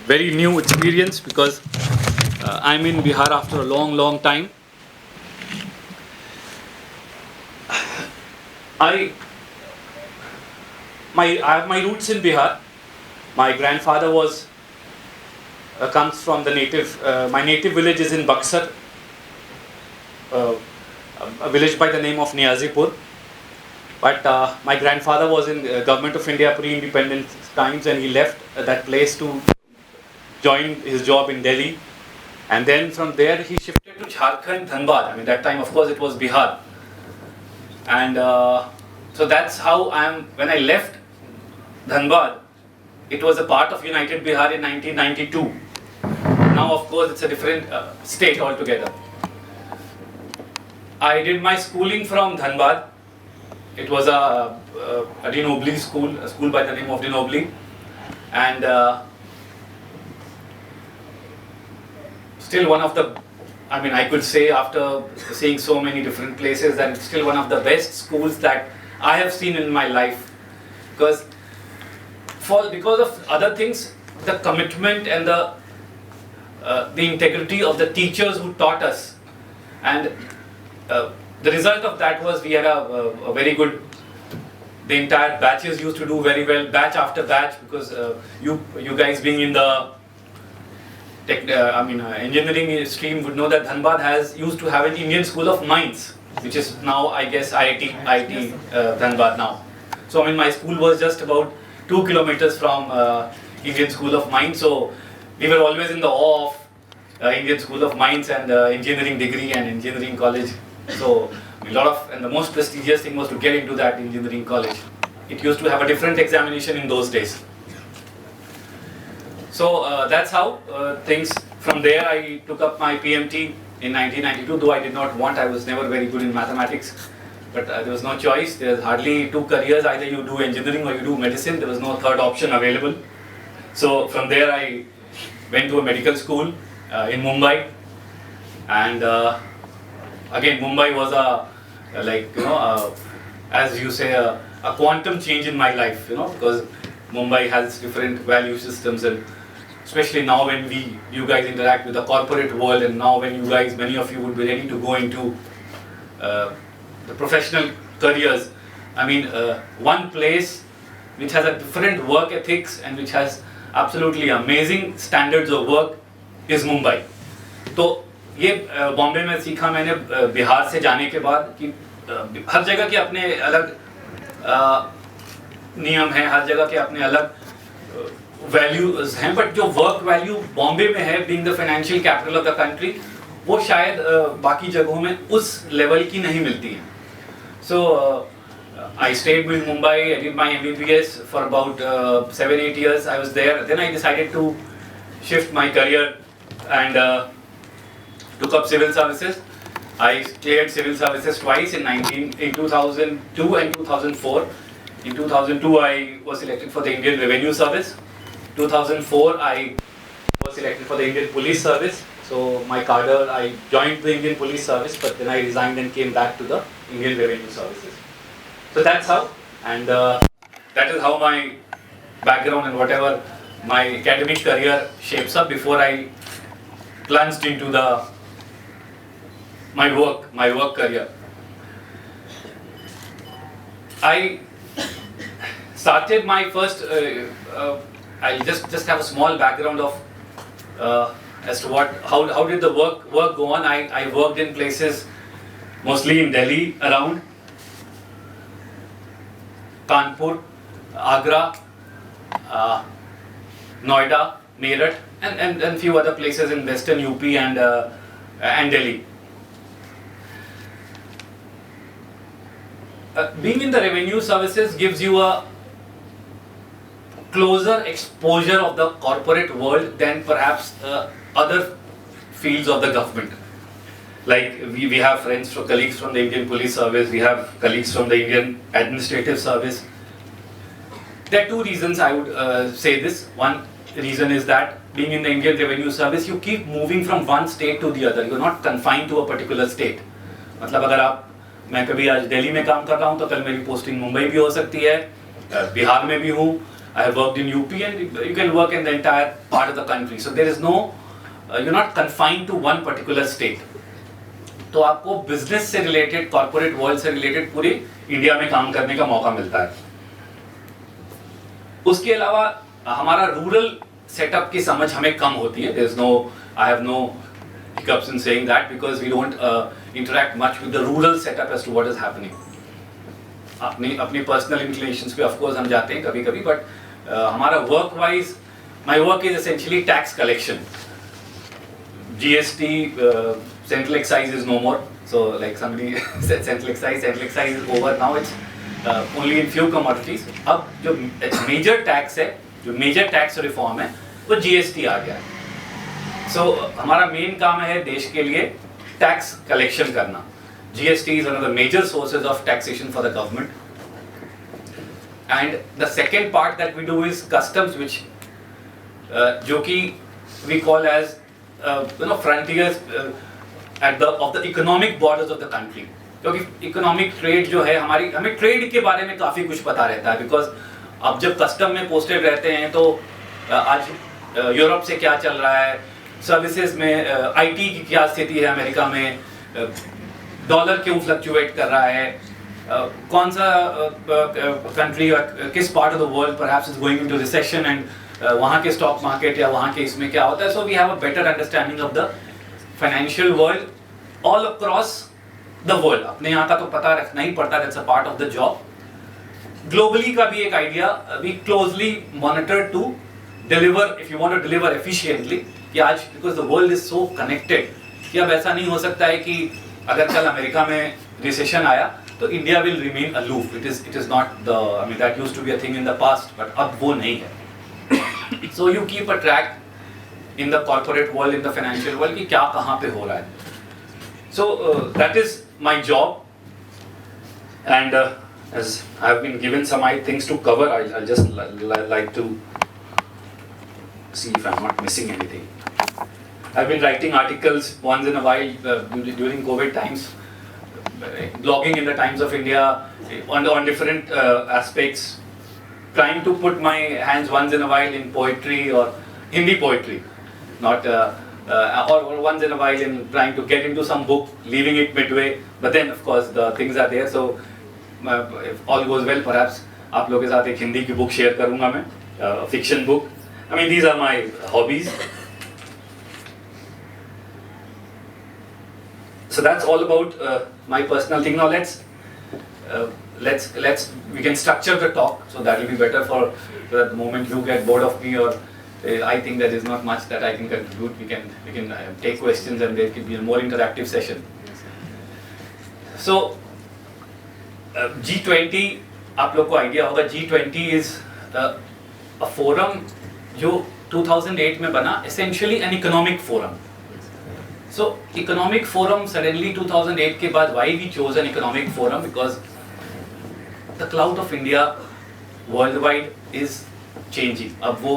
very new experience because I'm in Bihar after a long time. I have my roots in Bihar. My grandfather was comes from the native. My native village is in Buxar, a village by the name of Niazipur. But my grandfather was in Government of India pre-independence times, and he left that place to join his job in Delhi. And then from there he shifted to Jharkhand, Dhanbad. I mean, that time, of course, it was Bihar. And so that's how I am. When I left Dhanbad, it was a part of United Bihar in 1992. Now, of course, it's a different state altogether. I did my schooling from Dhanbad. It was a Denobli school, a school by the name of Denobli. And still one of the, I mean, I could say after seeing so many different places that it's still one of the best schools that I have seen in my life. Because of other things, the commitment and the integrity of the teachers who taught us. And the result of that was we had a very good, the entire batches used to do very well, batch after batch, because you guys being in the engineering stream would know that Dhanbad used to have an Indian School of Mines, which is now, I guess, IIT Dhanbad now. So I mean, my school was just about 2 kilometers from Indian School of Mines, so we were always in the awe of Indian School of Mines and engineering degree and engineering college. So and the most prestigious thing was to get into that engineering college. It used to have a different examination in those days. So that's how things. From there, I took up my PMT in 1992. Though I did not want, I was never very good in mathematics. But there was no choice. There's hardly two careers. Either you do engineering or you do medicine. There was no third option available. So from there, I went to a medical school in Mumbai, and again, Mumbai was as you say, a quantum change in my life, because Mumbai has different value systems, and especially now when you guys interact with the corporate world, and now when many of you would be ready to go into the professional careers. I mean, one place which has a different work ethics and which has absolutely amazing standards of work is Mumbai. तो ये बॉम्बे में सीखा मैंने बिहार से जाने के बाद कि हर जगह के अपने अलग नियम हैं, हर जगह के अपने अलग वैल्यूज हैं, बट जो वर्क वैल्यू बॉम्बे में है, being the financial capital of the country, वो शायद बाकी जगहों में उस लेवल की नहीं मिलती है. सो I stayed in Mumbai. I did my MBBS for about 7-8 years. I was there. Then I decided to shift my career and took up civil services. I cleared civil services twice in 2002 and 2004. In 2002, I was selected for the Indian Revenue Service. 2004, I was selected for the Indian Police Service. So my cadre, I joined the Indian Police Service, but then I resigned and came back to the Indian Revenue Services. So that's how, and that is how my background and whatever my academic career shapes up before I plunged into my work career. I started my first. I'll just have a small background of as to how did the work go on. I worked in places mostly in Delhi around. Kanpur, Agra, Noida, Meerut, and few other places in western UP and Delhi. Being in the revenue services gives you a closer exposure of the corporate world than perhaps other fields of the government. Like we have colleagues from the Indian Police Service, we have colleagues from the Indian Administrative Service. There are two reasons I would say this. One reason is that being in the Indian Revenue Service, you keep moving from one state to the other. You're not confined to a particular state. मतलब अगर मैं कभी आज दिल्ली में काम कर रहा हूँ तो कल मेरी पोस्टिंग मुंबई भी हो सकती है, बिहार में भी हूँ. I have worked in UP, and you can work in the entire part of the country. So there is no, you're not confined to one particular state. तो आपको बिजनेस से रिलेटेड, कॉर्पोरेट वर्ल्ड से related पूरे India में काम करने का मौका मिलता है. उसके अलावा हमारा रूरल सेटअप की समझ हमें कम होती है. There's no, I have no hiccups in saying that because we don't interact much with the rural setup as to what is happening. अपनी पर्सनल इंक्लिनेशंस पे ऑफ कोर्स हम जाते हैं कभी कभी, बट हमारा work wise, my work is essentially tax collection. GST, central excise is no more. So like somebody said, central excise is over now. It's only in few commodities. अब जो major tax है, जो major tax reform है, वो GST आ गया है. So हमारा main काम है देश के लिए टैक्स कलेक्शन करना. GST is one of the major sources of taxation for the government. And the second part that we do is customs, which जो कि we call as frontiers of the economic borders of the country. क्योंकि economic trade जो है हमें trade के बारे में काफ़ी कुछ पता रहता है, बिकॉज अब जब कस्टम में पोस्टेड रहते हैं तो आज यूरोप से क्या चल रहा है, सर्विसेज में IT की क्या स्थिति है, अमेरिका में डॉलर क्यों फ्लक्चुएट कर रहा है, कौन सा कंट्री किस part of the world perhaps is going into recession, and वहाँ के स्टॉक मार्केट या वहाँ के इसमें क्या होता है. So we have a better understanding of the financial world all across the world. अपने यहाँ का तो पता रखना ही पड़ता है, that's a part of the job. Globally का भी एक idea, we closely monitor to deliver, if you want to deliver efficiently, कि आज because the world is so connected कि अब ऐसा नहीं हो सकता है कि अगर कल अमेरिका में रिसेशन आया तो India will remain aloof. It is not the, I mean that used to be a thing in the past, but अब वो नहीं है. So you keep a track in the corporate world, in the financial world, कि क्या कहाँ पे हो रहा है. So that is my job, and as I have been given some things to cover, I'll just like to see if I'm not missing anything. I've been writing articles once in a while during COVID times, blogging in the Times of India on different aspects, trying to put my hands once in a while in poetry or Hindi poetry, not or once in a while in trying to get into some book, leaving it midway. But then of course the things are there, so if all goes well, perhaps आप लोगों के साथ एक हिंदी की book share करूँगा मैं, fiction book. I mean these are my hobbies. So that's all about my personal thing. Now let's we can structure the talk, so that will be better for the moment you get bored of me, or I think there is not much that I can contribute. We can take questions and there could be a more interactive session. So G20, आप लोग को idea होगा, G20 is a forum जो 2008 में बना, essentially an economic forum. So economic forum suddenly 2008 के बाद, why we chose an economic forum? Because the clout of India worldwide is changing. अब वो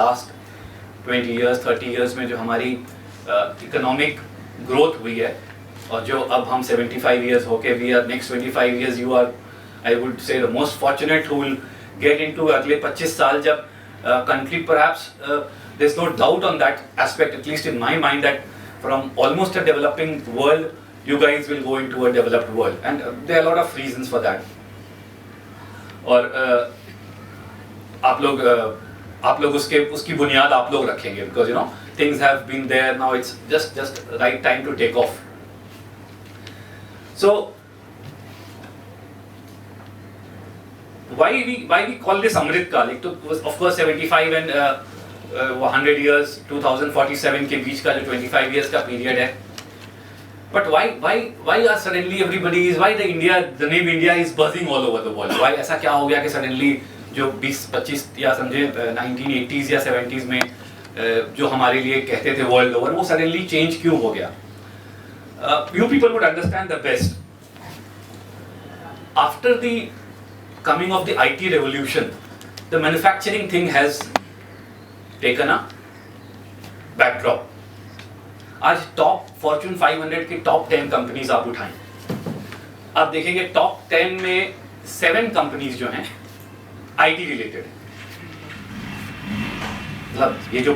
last 20 years 30 years में जो हमारी economic growth हुई है, और जो अब हम 75 years होके we are next 25 years, you are, I would say, the most fortunate who will get into अगले 25 साल जब country perhaps there's no doubt on that aspect, at least in my mind, that from almost a developing world you guys will go into a developed world, and there are a lot of reasons for that. और आप लोग उसकी बुनियाद आप लोग रखेंगे, because you know things have been there, now it's just right time to take off. So why we call this Amrit Kaal? It was of course 75 and 100 years, 2047 के बीच का जो 25 years का period है. But why are suddenly everybody is, why the name India is buzzing all over the world? Why ऐसा क्या हो गया कि suddenly जो 20-25 या समझे 1980s या 70s में जो हमारे लिए कहते थे world over, वो suddenly change क्यों हो गया? You people would understand the best. After the coming of the IT revolution, the manufacturing thing has taken a backdrop. आज टॉप फॉर्च्यून 500 की टॉप 10 कंपनीज आप उठाएं, आप देखेंगे टॉप 10 में 7 कंपनीज जो हैं IT रिलेटेड. मतलब ये जो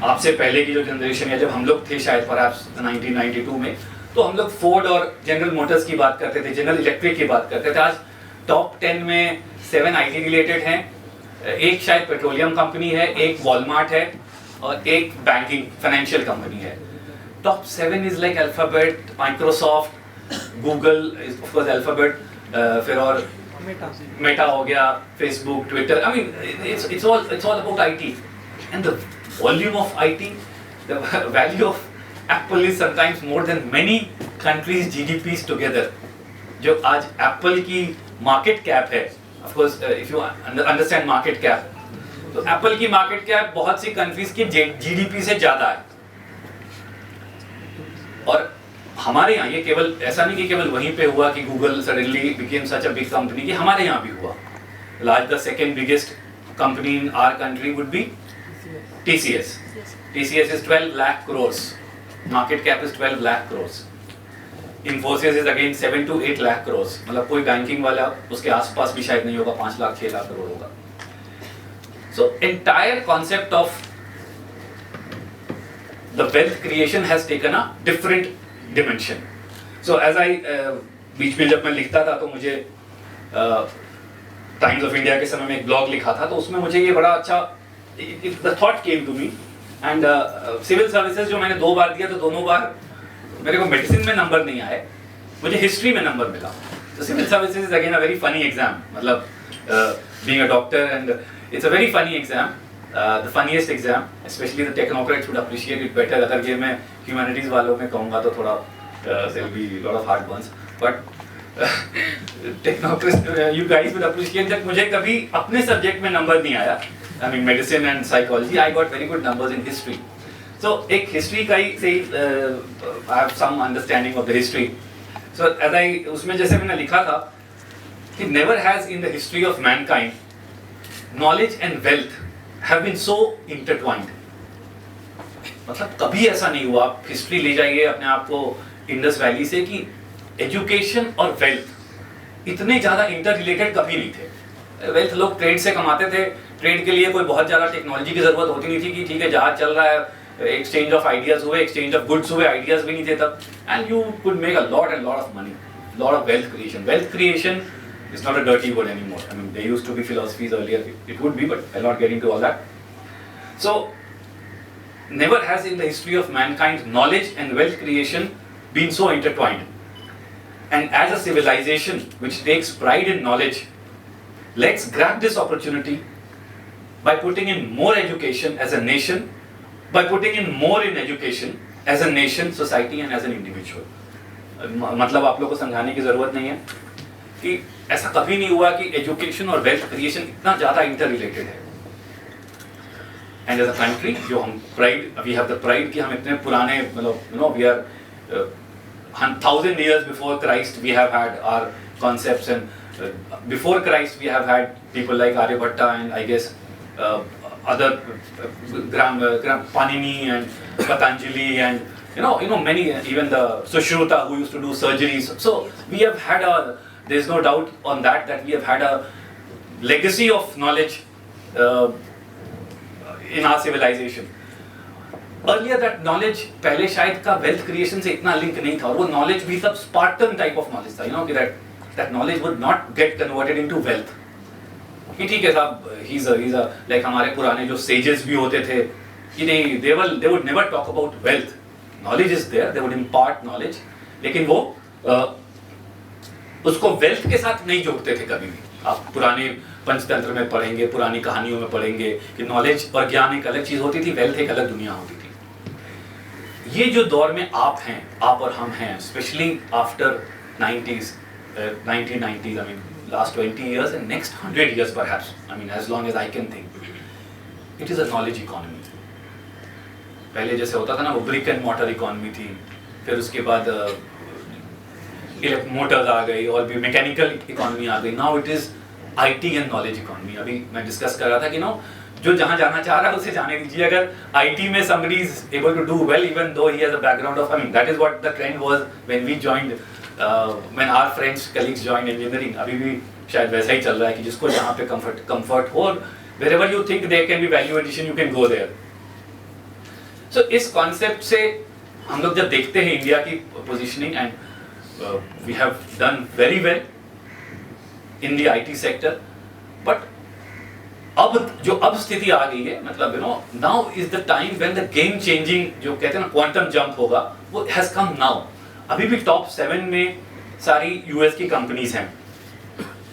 आपसे पहले की जो जनरेशन है, जब हम लोग थे शायद परहैप्स 1992 में, तो हम लोग फोर्ड और जनरल मोटर्स की बात करते थे, जनरल इलेक्ट्रिक की बात करते थे। आज टॉप 10 में 7 IT रिलेटेड हैं, एक शायद पेट्रोलियम कंपनी है, एक वॉलमार्ट है और एक बैंकिंग फाइनेंशियल कंपनी है। Top 7 is like alphabet, Microsoft, Google is of course alphabet, फिर और मेटा हो गया, Facebook, Twitter. I mean it's all about IT, and the volume of IT, the value of Apple is sometimes more than many countries GDPs together. जो आज Apple की market cap है, of course if you understand market cap, तो Apple की market cap बहुत सी countries की GDP से ज्यादा है। और हमारे यहाँ ये केवल ऐसा नहीं कि केवल वहीं पे हुआ कि Google suddenly became such a big company, कि हमारे यहाँ भी हुआ। Large the second biggest company in our country would be TCS. TCS is 12 lakh crores. Market cap is 12 lakh crores. Infosys is again 7 to 8 lakh crores. मतलब कोई banking वाला उसके आसपास भी शायद नहीं होगा, 5 लाख 6 लाख करोड़ होगा। So entire concept of the wealth creation has taken a different dimension. So as I बीच में जब मैं लिखता था तो मुझे टाइम्स ऑफ इंडिया के समय में एक ब्लॉग लिखा था, तो उसमें मुझे ये बड़ा अच्छा the thought came to me, and civil services जो मैंने 2 बार दिया, तो दोनों बार मेरे को मेडिसिन में नंबर नहीं आए, मुझे हिस्ट्री में नंबर मिला। तो civil services is again a very funny exam, मतलब being a doctor, and it's a very funny exam, the funniest exam, specially the technocrats would appreciate it better. अगर ये मैं ह्यूमैनिटीज वालों में कहूँगा तो थोड़ा there will be lot of hard burns, but technocrats you guys would appreciate that मुझे कभी अपने सब्जेक्ट में नंबर नहीं आया। I mean medicine and psychology, I got very good numbers in history. So एक history का ही से I have some understanding of the history. So as I उसमें जैसे मैंने लिखा था कि never has in the history of mankind knowledge and wealth have been so intertwined. मतलब कभी ऐसा नहीं हुआ, आप हिस्ट्री ले जाइए अपने आप को इंडस वैली से, कि एजुकेशन और वेल्थ इतने ज़्यादा इंटर रिलेटेड कभी नहीं थे। वेल्थ लोग ट्रेड से कमाते थे, ट्रेड के लिए कोई बहुत ज़्यादा टेक्नोलॉजी की ज़रूरत होती नहीं थी कि ठीक है जहाज चल रहा है, एक्सचेंज ऑफ आइडियाज हुए, एक्सचेंज ऑफ गुड्स हुए, आइडियाज भी नहीं थे तब, and you could make a lot and lot of money, lot of wealth creation. Wealth creation is not a dirty word anymore. I mean there used to be philosophies earlier, it would be, but I'll not get into all that. So never has in the history of mankind knowledge and wealth creation been so intertwined. And as a civilization which takes pride in knowledge, let's grab this opportunity by putting in more education as a nation, by putting in more in education as a nation, society and as an individual. मतलब आप लोग को समझाने की जरूरत नहीं है कि ऐसा कभी नहीं हुआ कि एजुकेशन और वेल्थ क्रिएशन इतना ज्यादा इंटर रिलेटेड है। एंड एज अ कंट्री जो हम pride, we have the pride कि हम इतने पुराने, मतलब you know we are 1000 years before Christ we have had our concepts, and before Christ we have had people like Aryabhatta and I guess other Panini and Patanjali and you know many, even the Sushruta who used to do surgeries. So we have had there is no doubt on that we have had a legacy of knowledge in our civilization. Earlier that knowledge पहले शायद का wealth creation से इतना link नहीं था, और वो knowledge भी सब Spartan type of knowledge था, you know, कि that knowledge would not get converted into wealth. कि ठीक है साहब, he's a like हमारे पुराने जो sages भी होते थे कि नहीं, they would never talk about wealth. Knowledge is there, they would impart knowledge, लेकिन वो उसको wealth के साथ नहीं जोड़ते थे कभी भी। आप पुराने पंचतंत्र में पढ़ेंगे, पुरानी कहानियों में पढ़ेंगे कि नॉलेज और ज्ञान एक अलग चीज होती थी, वेल्थ एक अलग दुनिया होती थी। ये जो दौर में आप हैं, आप और हम हैं, specially after 90s, 1990s, I mean last 20 years and next 100 years perhaps, I mean as long as I can think, it is a knowledge economy. पहले जैसे होता था ना, वो ब्रिक एंड मॉर्टर इकोनॉमी थी, फिर उसके बाद मोटर्स आ गई और भी मैकेनिकल इकोनॉमी आ गई। Now it is IT and knowledge economy. अभी मैं डिस्कस कर रहा था कि नो, जो जहाँ जाना चाह रहा है उसे जाने दीजिए। अगर IT में somebody is able to do well even though he has a background of, I mean that is what the trend was when we joined, when our friends colleagues joined engineering. अभी भी शायद वैसा ही चल रहा है कि जिसको जहाँ पे कंफर्ट हो, wherever you think there can be value addition, you can go there. So इस concept से हम लोग जब देखते हैं इंडिया की positioning and we have done very well in the IT sector, but अब स्थिति आ गई है, मतलब now is the time when the game changing जो कहते हैं ना quantum jump होगा, वो has come now. अभी भी top 7 में सारी US की कंपनीज हैं.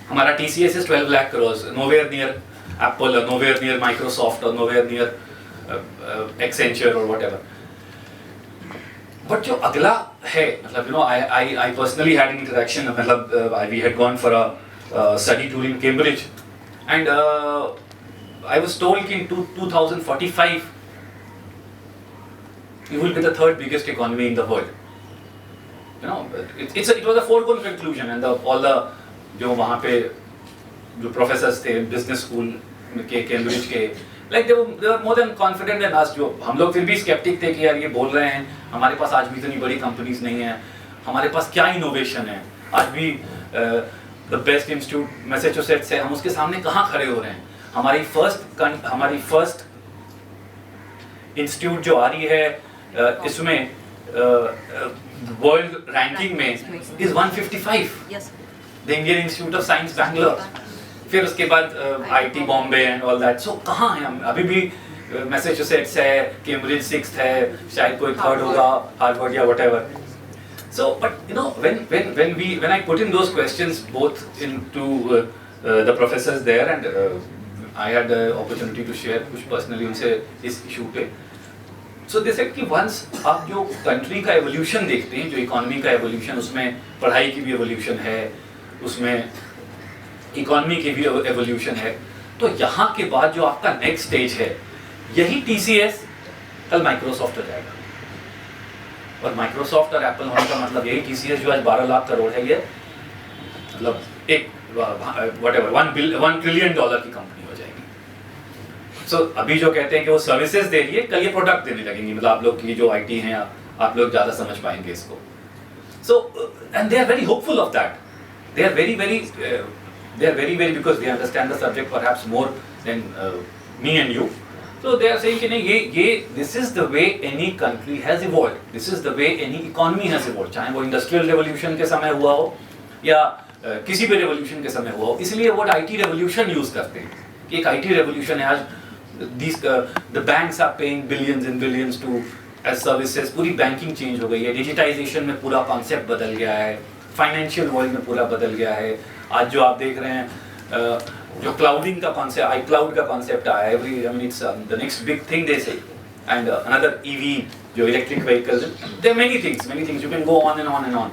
हमारा TCS is 12 lakh crores, nowhere near Apple or nowhere near Microsoft or nowhere near Accenture or whatever. But जो अगला है, मतलब I personally had an interaction, मतलब we had gone for a study tour in Cambridge, and I was told in 2045 you will be the third biggest economy in the world. It was a foregone conclusion, and all the जो वहाँ पे जो professors थे business school के Cambridge के, like they were more than confident than us. जो हम लोग फिर भी स्केप्टिक थे कि यार ये बोल रहे हैं, हमारे पास आज भी इतनी बड़ी कंपनीज नहीं है, हमारे पास क्या इनोवेशन है, आज भी द बेस्ट इंस्टीट्यूट मैसेचुसेट्स है, हम उसके सामने कहाँ खड़े हो रहे हैं. हमारी फर्स्ट इंस्टीट्यूट जो आ रही है इसमें वर्ल्ड रैंकिंग में is 155, the Indian Institute of Science Bangalore. फिर उसके बाद IT Bombay and all that. So कहाँ हैं हम अभी भी? मैसेचुसेट्स है, कैम्ब्रिज 6th है, शायद कोई 3rd होगा, हार्वर्ड या whatever. So but when I put in those questions both into the professors there, and I had the opportunity to share कुछ personally उनसे इस issue पे. So they said कि once आप जो country का evolution देखते हैं, जो economy का evolution, उसमें पढ़ाई की भी evolution है, उसमें economy की भी evolution है, तो यहाँ के बाद जो आपका next stage है, यही TCS कल Microsoft हो जाएगा. और Microsoft और Apple होने का मतलब यही TCS जो आज 12 लाख करोड़ है, ये मतलब एक whatever $1 ट्रिलियन की कंपनी हो जाएगी. So अभी जो कहते हैं कि वो सर्विसेज दे रही है, कल ये प्रोडक्ट देने लगेंगी. मतलब आप लोग की जो IT हैं, आप लोग ज़्यादा समझ पाएंगे इसको. So and they are very hopeful of that. They are very because they understand the subject perhaps more than me and you. So they are saying कि नहीं, this is the way any country has evolved. This is the way any economy has evolved. चाहे वो industrial revolution के समय हुआ हो या किसी भी रेवोल्यूशन के समय हुआ हो. इसलिए वो IT रेवोल्यूशन यूज करते हैं कि एक IT रेवोल्यूशन है आज. The banks are paying billions and billions to as services. पूरी बैंकिंग चेंज हो गई है, डिजिटाइजेशन में पूरा कॉन्सेप्ट बदल गया है, फाइनेंशियल वर्ल्ड में पूरा बदल गया है. आज जो आप देख रहे हैं जो क्लाउडिंग का कॉन्सेप्ट, iCloud का कॉन्सेप्ट आया है, it's the next big thing they say, and another EV जो electric vehicles, there are many things you can go on and on and on.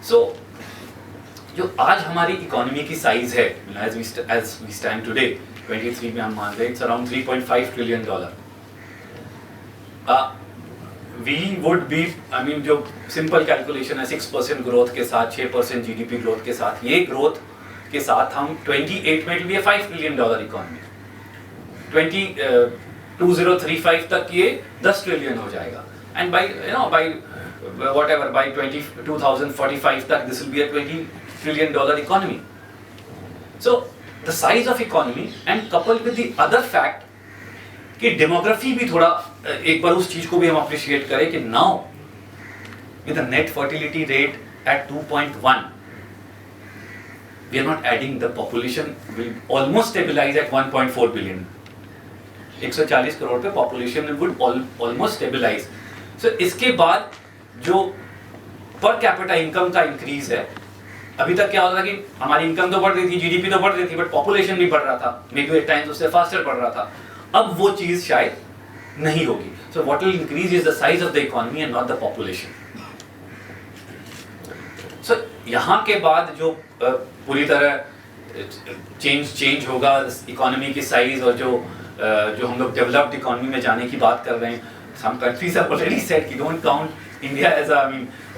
So जो आज हमारी इकोनॉमी की साइज है, as we stand today 23 में हम मान रहे हैं, it's around $3.5 trillion. We would be, जो सिंपल कैलकुलेशन है, 6% ग्रोथ के साथ, 6% GDP ग्रोथ के साथ, ये ग्रोथ के साथ हम 28 में भी $5 ट्रिलियन इकोनॉमी, 2035 तक ये 10 ट्रिलियन हो जाएगा. एंड by 2045 तक this will be a $20 trillion economy. So the size of economy and coupled with the other fact कि डेमोग्राफी भी थोड़ा, एक बार उस चीज को भी हम अप्रिशिएट करें कि now with a net fertility rate at 2.1, we are not adding, the population will almost stabilize at 1.4 billion. 140 crore पे population would almost stabilize. So इसके बाद जो per capita income का increase है, अभी तक क्या होता था कि हमारी इनकम तो बढ़ रही थी, GDP तो बढ़ रही थी, बट पॉपुलेशन भी बढ़ रहा था, मे बी एट टाइम्स उससे फास्टर बढ़ रहा था. अब वो चीज शायद नहीं होगी. So what will increase is the size of the economy and not the population. So यहाँ के बाद जो पूरी तरह चेंज होगा इकोनॉमी की साइज, और जो हम लोग डेवलप्ड इकोनॉमी में जाने की बात कर रहे हैं, some countries have already said कि don't count India as of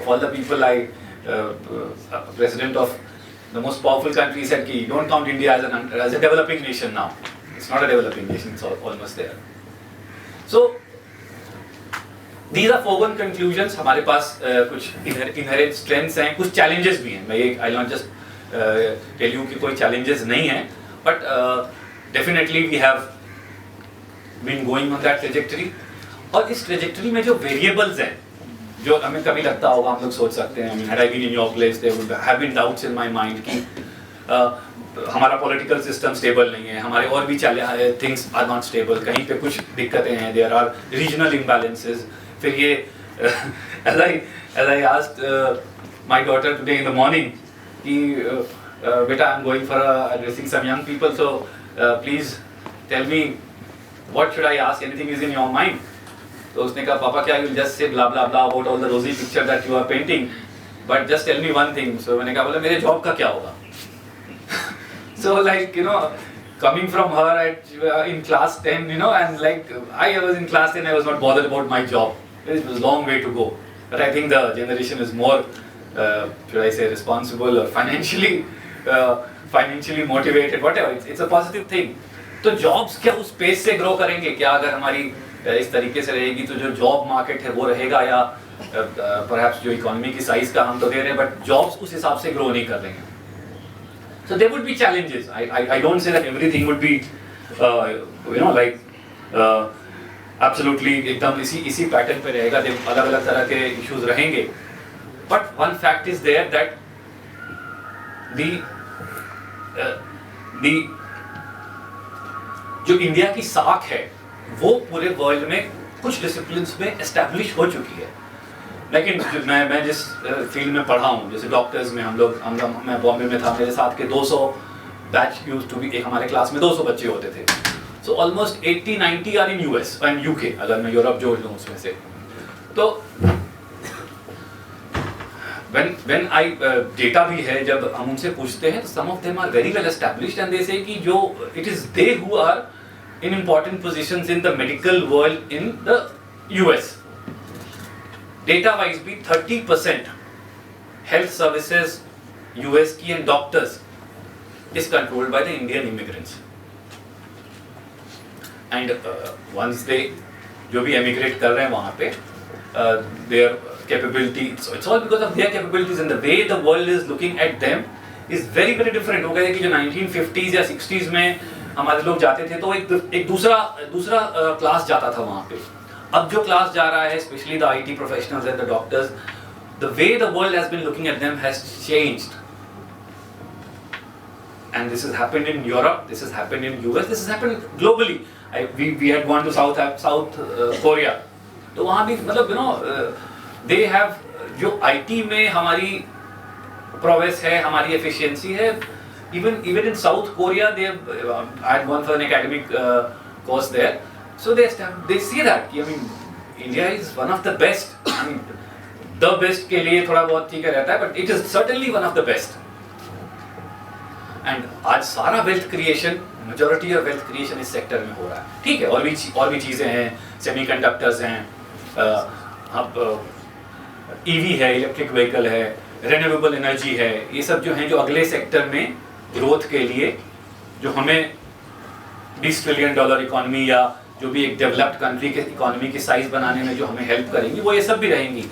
all the people president of the most powerful country said कि don't count India as a developing nation now. It's not a developing nation, it's almost there. So these are foregone conclusions. हमारे पास कुछ inherent strengths हैं, कुछ challenges भी हैं. मैं I'll not just tell you कि कोई challenges नहीं हैं, but definitely we have been going on that trajectory. और इस ट्रेजेक्टरी में जो वेरिएबल्स हैं, जो हमें कभी लगता होगा, हम लोग सोच सकते हैं, had I been in your place there would have been doubts in my mind कि हमारा पॉलिटिकल सिस्टम स्टेबल नहीं है, हमारे और भी थिंग्स आर नॉट स्टेबल, कहीं पे कुछ दिक्कतें हैं, देयर आर रीजनल इम्बैलेंसेस। फिर ये as I asked my daughter today in the morning कि beta I'm going for addressing some young people, so please tell me what should I ask, anything is in your mind? तो उसने कहा पापा क्या, you just say blah blah blah about all the rosy picture that you are painting, but just tell me one thing. So मैंने कहा बोला मेरे job का क्या होगा? So like you know, coming from her at in class 10, you know, and like I was in class 10, I was not bothered about my job. It was a long way to go, but I think the generation is more should I say responsible or financially motivated, whatever. It's a positive thing. तो jobs क्या उस pace से grow करेंगे क्या? अगर हमारी इस तरीके से रहेगी तो जो जॉब मार्केट है वो रहेगा, या परहैप्स जो इकोनॉमी की साइज का हम तो दे रहे हैं, बट जॉब्स उस हिसाब से ग्रो नहीं कर रहे हैं। So there would be challenges. I don't say that everything would be you know like absolutely एकदम इसी पैटर्न पे रहेगा, अलग अलग तरह के इश्यूज रहेंगे, but one fact is there that the जो इंडिया की साख है वो पूरे वर्ल्ड में कुछ डिसिप्लिन्स में एस्टैब्लिश हो चुकी है। लेकिन मैं जिस फील्ड में पढ़ा हूँ, जैसे डॉक्टर्स में मैं बॉम्बे में था, मेरे साथ के 200 बैच यूज्ड टू बी, एक हमारे क्लास में 200 बच्चे होते थे। So almost 80-90 are in US and UK, अगर मैं यूरोप जोड़ लूँ उसमें से। तो when I डेटा भी है, जब हम उनसे पूछते हैं तो some of them are very well established and they say कि जो it is they who are in important positions in the medical world in the US. Data wise भी 30% health services US की and doctors is controlled by the Indian immigrants. And once they जो भी emigrate कर रहे हैं वहाँ पे their capability, so it's all because of their capabilities and the way the world is looking at them is very very different. हो गया कि जो 1950s या 60s में हमारे लोग जाते थे तो एक दूसरा क्लास जाता था वहाँ पे। अब जो क्लास जा रहा है, specially the IT professionals and the doctors, the way the world has been looking at them has changed, and this has happened in Europe, this has happened in US, this has happened globally. We had gone to South Korea, तो वहाँ भी मतलब you know they have जो IT में हमारी progress है, हमारी efficiency है, even in South Korea they have I had gone for an academic course there, so they see that I mean India is one of the best, I mean the best के लिए थोड़ा बहुत ठीक है रहता है, but it is certainly one of the best. And आज सारा wealth creation, majority of wealth creation इस सेक्टर में हो रहा है। ठीक है, और भी चीज़ें हैं, सेमीकंडक्टर्स हैं, अब EV है, इलेक्ट्रिक व्हीकल है, रिन्यूएबल एनर्जी है, ये सब जो हैं जो अगले सेक्टर में ग्रोथ के लिए जो हमें $20 ट्रिलियन इकोनॉमी या जो भी एक डेवलप्ड कंट्री के इकोनॉमी की साइज बनाने में जो हमें हेल्प करेंगी, वो ये सब भी रहेंगी।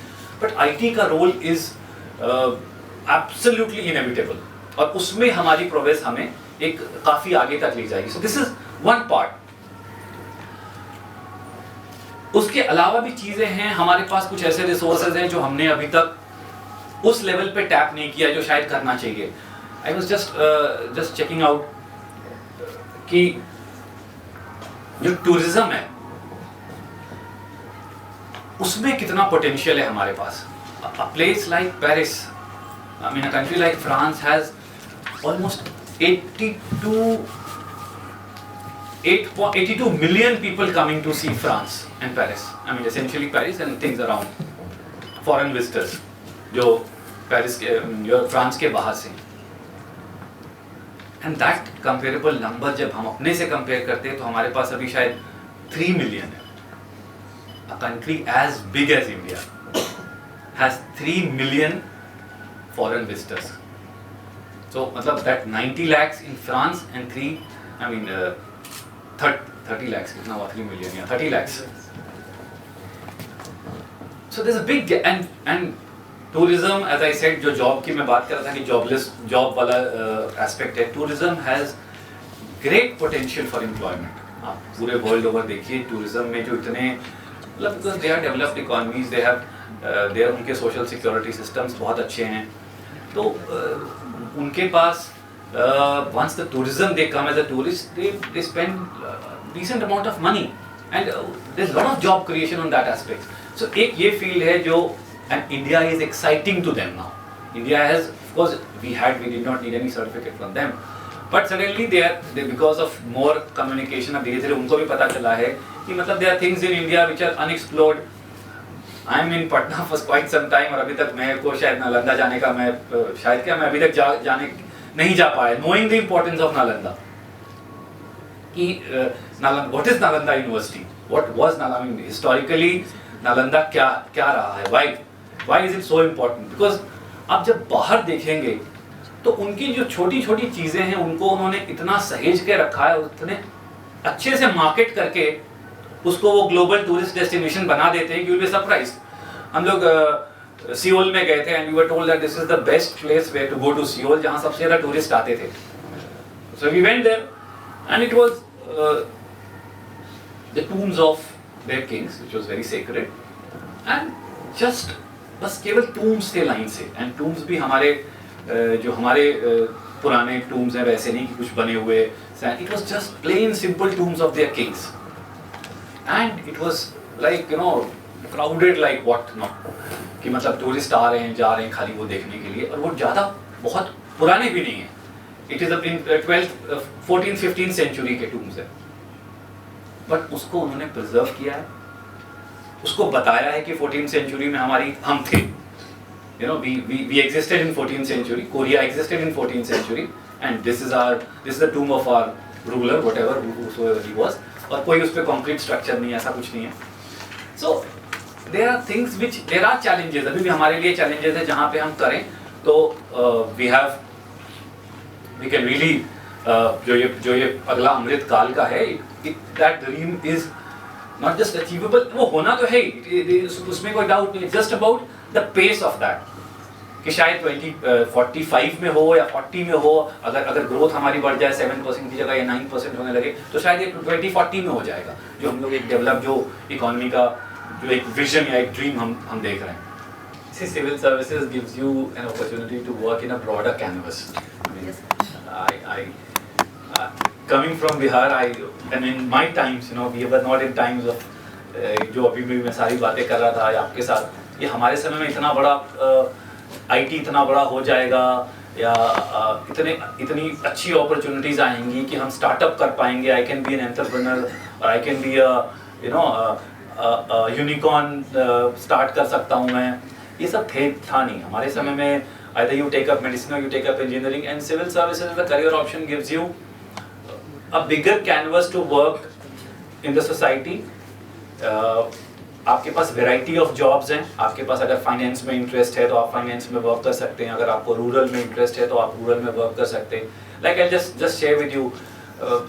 बट IT का रोल इज एब्सोल्युटली इनएविटेबल, और उसमें हमारी प्रोग्रेस हमें एक काफी आगे तक ले जाएगी। So this is one part. उसके अलावा भी चीजें हैं, हमारे पास कुछ ऐसे रिसोर्सेज हैं जो हमने अभी तक उस लेवल पे टैप नहीं किया जो शायद करना चाहिए। I was just checking out कि जो टूरिज्म है उसमें कितना पोटेंशियल है हमारे पास। A place like Paris, I mean a country like France has almost 82 million people coming to see France and Paris. I mean essentially Paris and things around, foreign visitors जो Paris के France के बाहर से। And that comparable number जब हम अपने से compare करते हैं तो हमारे पास अभी शायद 3 मिलियन है। A country as big as India has 3 million foreign visitors. So मतलब that 90 lakhs in France and 30 lakhs, कितना हुआ 3 मिलियन या 30 lakhs. So there's a big and tourism, as I said, जो जॉब की मैं बात कर रहा था कि जॉब वाला एस्पेक्ट है, tourism has great potential for employment. आप पूरे वर्ल्ड ओवर देखिए टूरिज्म में जो इतने मतलब because they are developed economies, they have उनके सोशल सिक्योरिटी सिस्टम्स बहुत अच्छे हैं, तो उनके पास once the tourism they come as a tourist, they spend decent amount of money and there's a lot of job creation on that aspect. So एक ये field है जो and India is exciting to them now. India has, of course, we did not need any certificate from them, but suddenly they because of more communication, अब धीरे-धीरे उनको भी पता चला है कि मतलब there are things in India which are unexplored. I am in Patna for quite some time और अभी तक मेरे को शायद नालंदा जाने का मैं अभी तक जाने नहीं जा पाया, knowing the importance of Nalanda. कि what is Nalanda University? What was Nalanda? Historically Nalanda क्या रहा है? Why is it so important? Because आप जब बाहर देखेंगे तो उनकी जो छोटी छोटी चीजें हैं उनको उन्होंने इतना सहेज के रखा है, इतने अच्छे से मार्केट करके उसको वो ग्लोबल टूरिस्ट डेस्टिनेशन बना देते हैं कि यू विल बी सरप्राइज्ड। हम लोग सियोल में गए थे and we were told that this is the best place where to go to Seoul, जहां सबसे ज्यादा टूरिस्ट आते थे। So we went there and it was the tombs of their kings which was very sacred and just बस केवल tombs थे line से, and tombs भी हमारे जो हमारे पुराने टूम्स हैं वैसे नहीं कि कुछ बने हुए, it was just plain simple tombs of their Kings and it was like you know crowded like what not, कि मतलब टूरिस्ट आ रहे हैं जा रहे हैं खाली वो देखने के लिए, और वो ज़्यादा बहुत पुराने भी नहीं है। It is in 14th-15th century के टूम्स है, बट उसको उन्होंने प्रिजर्व किया है, उसको बताया है कि 14th सेंचुरी में हम थे, you know, we existed in 14th century, Korea existed in 14th century, and this is the tomb of our ruler, whosoever he was, और कोई उस पे concrete structure नहीं है, ऐसा कुछ नहीं है। So there are things which there are challenges, अभी भी हमारे लिए challenges है जहाँ पे हम करें तो we can really जो ये अगला अमृत काल का है, that dream is not just achievable, वो होना तो है ही, उसमें कोई डाउट नहीं, just about the pace of that, कि शायद 45 में हो या 40 में हो, अगर ग्रोथ हमारी बढ़ जाए 7% की जगह या 9% होने लगे तो शायद ये 2040 में हो जाएगा, जो हम लोग एक डेवलप जो इकोनॉमी का जो एक विजन या एक ड्रीम हम देख रहे हैं। See, civil services gives you an opportunity to work in a broader canvas. Coming from Bihar, and in my times, you know, we were not in times of जो अभी भी मैं सारी बातें कर रहा था या आपके साथ, ये हमारे समय में इतना बड़ा आईटी इतना बड़ा हो जाएगा या इतनी अच्छी अपॉर्चुनिटीज आएंगी कि हम स्टार्टअप कर पाएंगे, I can be an entrepreneur और I can be unicorn start कर सकता हूँ मैं, ये सब था नहीं हमारे समय में। either you take up medicine or you take up engineering, and civil services as a career option gives you a bigger canvas to work in the society. आपके पास वैरायटी ऑफ जॉब्स हैं, आपके पास अगर फाइनेंस में interest है तो आप finance में work कर सकते हैं, अगर आपको रूरल में इंटरेस्ट है तो आप रूरल में वर्क कर सकते हैं। Like I just share with you,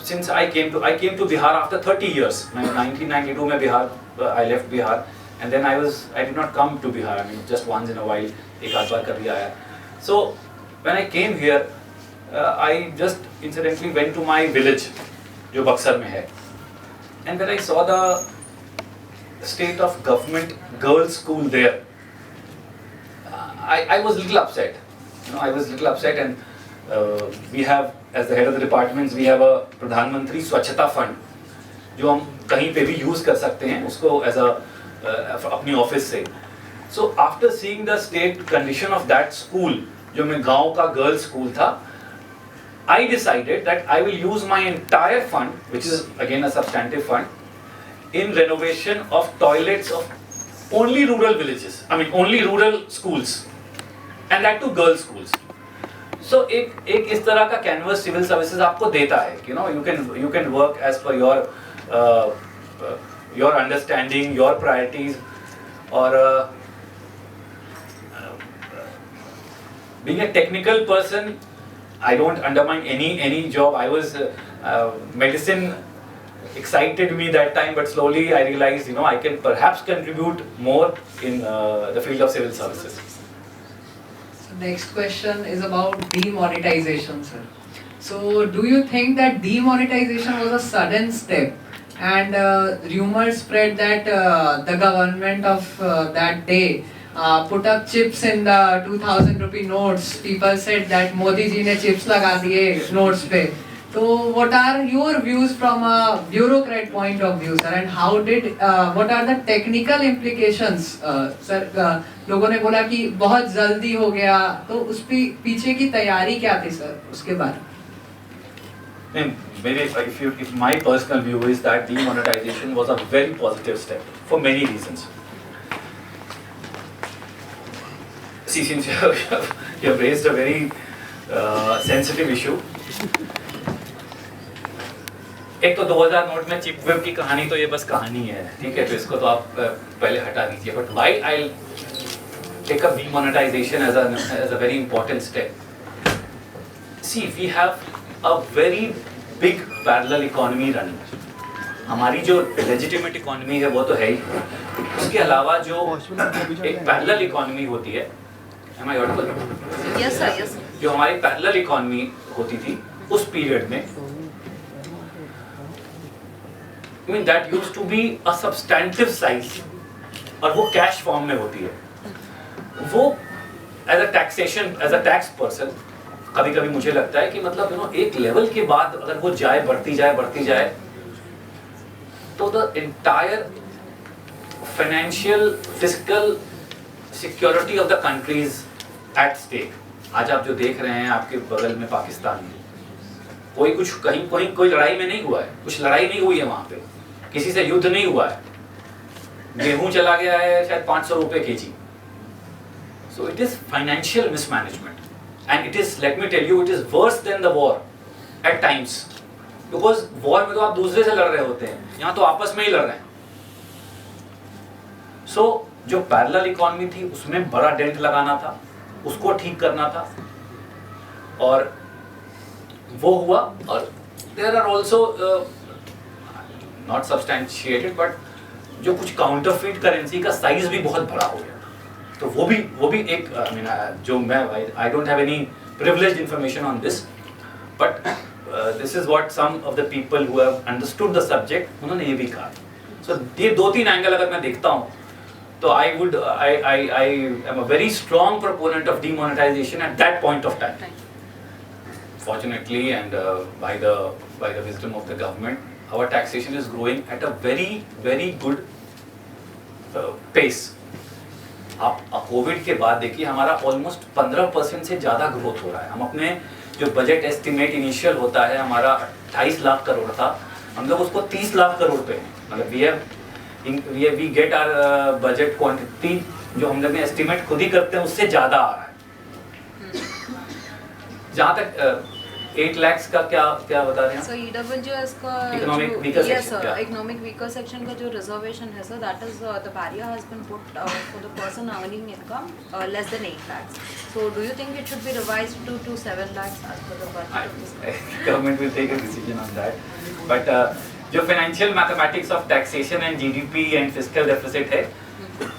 since I came to Bihar after 30 years, मैं 1992 में Bihar I left Bihar, and then I did not come to Bihar, I mean just once in a while, एक आध बार कर लिया आया। So when I came here I just incidentally went to my village जो बक्सर में है, and when I saw the state of government girls school there, I was little upset. You know, I was little upset, and we have, as the head of the departments, we have a Pradhan Mantri Swachhata Fund जो हम कहीं पे भी use कर सकते हैं उसको as a अपनी ऑफिस से। So after seeing the state condition of that school, जो मैं गांव का girls school था, I decided that I will use my entire fund, which is again a substantive fund, in renovation of toilets of only rural villages. I mean only rural schools, and that too girls schools. So एक इस तरह का canvas civil services आपको देता है, you know, you can work as per your understanding, your priorities, or being a technical person, I don't undermine any job. I was medicine excited me that time, but slowly I realized, you know, I can perhaps contribute more in the field of civil services. So next question is about demonetization, sir. So do you think that demonetization was a sudden step? And rumors spread that the government of that day put up chips in the 2000 rupee notes. People said that Modi ji ne chips laga diye notes pe. So what are your views from a bureaucrat point of view, sir? And how did what are the technical implications, sir? लोगों ने बोला कि बहुत जल्दी हो गया, तो उस पीछे की तैयारी क्या थी, सर, उसके बारे में? If my personal view is that demonetization was a very positive step for many reasons. See, since you have raised a very sensitive issue. एक तो 2000 नोट में चिप वेब की कहानी तो ये बस कहानी है, ठीक है, तो इसको तो आप पहले हटा दीजिए. But why I'll take up demonetization as a very important step. See, we have a very big parallel economy running. हमारी जो legitimate economy है वो तो है ही, उसके अलावा जो एक parallel economy होती है, am I audible? Yes sir, yes sir. जो हमारी parallel economy होती थी उस period में, I mean that used to be a substantive size, और वो cash form में होती है. वो as a taxation, as a tax person, कभी-कभी मुझे लगता है कि मतलब एक लेवल के बाद अगर वो जाए बढ़ती जाए, तो the entire financial, fiscal security of the country is at stake. आज आप जो देख रहे हैं आपके बगल में पाकिस्तान में, कोई लड़ाई में नहीं हुआ है, कुछ लड़ाई नहीं हुई है वहाँ पे, किसी से युद्ध नहीं हुआ है, गेहूं चला गया है शायद 500 रुपए KG. So it is financial mismanagement, and it is, let me tell you, it is worse than the war at times, because war में तो आप दूसरे से लड़ रहे होते हैं, यहाँ तो आपस में ही लड़ रहे हैं. So जो पैरेलल इकोनॉमी थी उसमें बड़ा डेंट लगाना था, उसको ठीक करना था, और वो हुआ. और there are also not substantiated, but जो कुछ काउंटरफीट करेंसी का साइज भी बहुत बड़ा हो गया, तो वो भी एक जो मैं I don't have any privileged information on this, but this is what some of the people who have understood the subject उन्होंने ये भी कहा. So ये 2-3 एंगल अगर मैं देखता हूँ, तो I am a very strong proponent of demonetization at that point of time. Fortunately, and by the wisdom of the government, our taxation is growing at a very, very good pace. आप Covid के बाद देखिए हमारा almost 15% से ज़्यादा growth हो रहा है. हम अपने जो बजट एस्टिमेट इनिशियल होता है हमारा 28 लाख करोड़ था, हम लोग उसको 30 लाख करोड़ पे हैं. मतलब we get our budget quantity जो हम लोग ने एस्टिमेट खुद ही करते हैं उससे ज़्यादा आ रहा है. जहाँ तक 8 lakhs का क्या बता रहे हैं? So EWS का economic weaker section, yes sir, economic weaker section का जो रिजर्वेशन है sir, that is the barrier has been put for the person earning income less than 8 lakhs. So do you think it should be revised to 7 lakhs as per the budget of this? Government will take a decision on that. But जो financial mathematics of taxation and GDP and fiscal deficit है,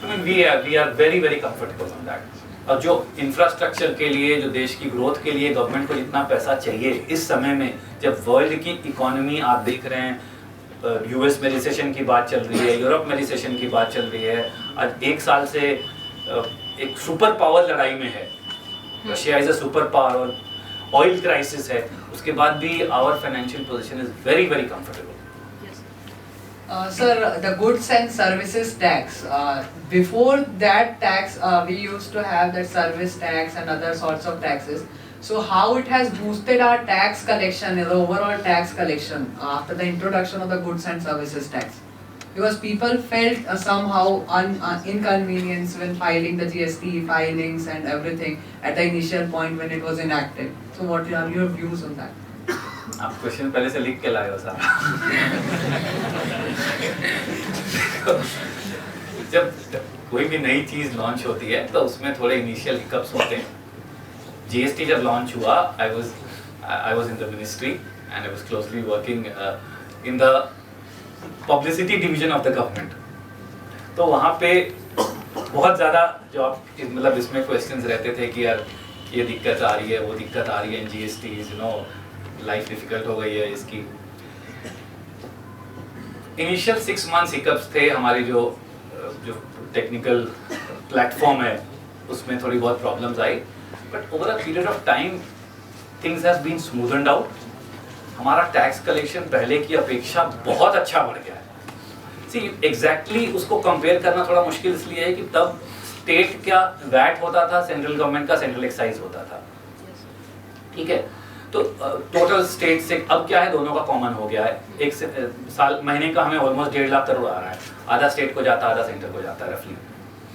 I mean we are very, very comfortable on that. और जो infrastructure के लिए, जो देश की growth के लिए गवर्नमेंट को जितना पैसा चाहिए इस समय में, जब वर्ल्ड की इकोनॉमी आप देख रहे हैं, यूएस में रिसेशन की बात चल रही है, यूरोप में रिसेशन की बात चल रही है, आज 1 साल से एक सुपर पावर लड़ाई में है, Russia is a super power, oil crisis है, उसके बाद भी our financial position is very, very comfortable. Sir, the goods and services tax, before that tax we used to have that service tax and other sorts of taxes. So how it has boosted our tax collection, the overall tax collection after the introduction of the goods and services tax? Because people felt somehow inconvenience when filing the GST filings and everything at the initial point when it was enacted. So what are your views on that? आप question पहले से लिख के लाए हो सारा. जब कोई भी नई चीज लॉन्च होती है तो उसमें थोड़े इनिशियल हिकअप्स होते हैं. जीएसटी जब लॉन्च हुआ, I was in the ministry and I was closely working in the publicity division of the government. तो वहाँ पे बहुत ज़्यादा जो आप मतलब इसमें क्वेश्चंस रहते थे कि यार ये दिक्कत आ रही है, वो दिक्कत आ रही है, जीएसटी लाइफ डिफिकल्ट हो गई है इसकी। इनिशियल 6 months हिकअप्स थे हमारे जो टेक्निकल प्लेटफॉर्म है उसमें थोड़ी बहुत प्रॉब्लम्स आई, but over a period of time things has been smoothened out. हमारा टैक्स कलेक्शन पहले की अपेक्षा बहुत अच्छा बढ़ गया है। सी एग्जैक्टली उसको कंपेयर करना थोड़ा मुश्किल इसलिए है कि तब स्टेट का वैट होता था, सेंट्रल गवर्नमेंट का सेंट्रल एक्साइज होता था, ठीक है। तो टोटल स्टेट से अब क्या है, दोनों का कॉमन हो गया है। एक साल महीने का हमें ऑलमोस्ट 1.5 लाख करोड़ आ रहा है, आधा स्टेट को जाता है आधा सेंटर को जाता है रफली,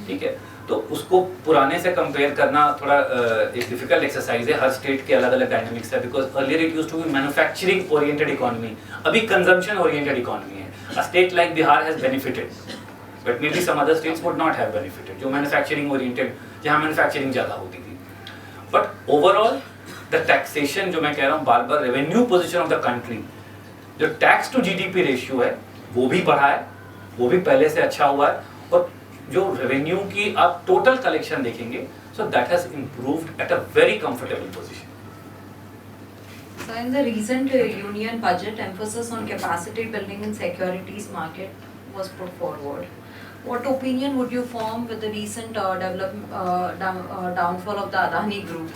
ठीक है। तो उसको पुराने से कंपेयर करना थोड़ा एक डिफिकल्ट एक्सरसाइज है। हर स्टेट के अलग अलग डायनामिक्स है, because earlier it used to be manufacturing oriented economy, अभी कंजम्पशन ओरिएंटेड इकोनॉमी है। A state like Bihar has benefited, but may be some other states would not have benefited, जो manufacturing oriented, जहाँ manufacturing ज़्यादा होती थी। But overall the taxation, जो मैं कह रहा हूँ बार बार, revenue position of the country, जो टैक्स टू जीडीपी रेशियो है वो भी बढ़ा है, वो भी पहले से अच्छा हुआ है। और जो रेवेन्यू की आप टोटल कलेक्शन देखेंगे, so that has improved at a very comfortable position. So in the recent union budget, emphasis on capacity building in securities market was put forward. What opinion would you form with the recent downfall of the Adani Group?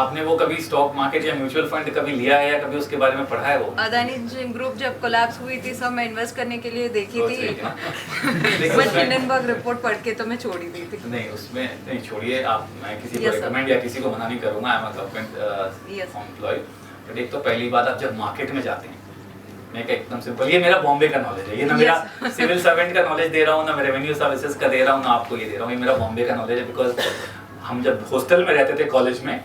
आपने वो कभी stock market या mutual fund कभी लिया है या कभी उसके बारे में पढ़ा है? वो अदानी ग्रुप जब कोलैप्स हुई थी, सब मैं इन्वेस्ट करने के लिए देखी थी, बट हिंडनबर्ग रिपोर्ट पढ़ के तो मैं छोड़ ही दी थी। नहीं, उसमें नहीं छोड़िए आप, मैं किसी को रिकमेंड या किसी को मना नहीं करूंगा, I am a government employ. But एक तो पहली बात, आप जब मार्केट में जाते हैं, मैं एकदम सिंपल, ये मेरा बॉम्बे का नॉलेज है, ये ना मेरा सिविल सर्वेंट का नॉलेज दे रहा हूँ, ना मैं रेवेन्यू सर्विसेज का दे रहा हूँ, ना आपको ये दे रहा हूँ, ये मेरा बॉम्बे का नॉलेज है। बिकॉज हम जब हॉस्टल में रहते थे कॉलेज में,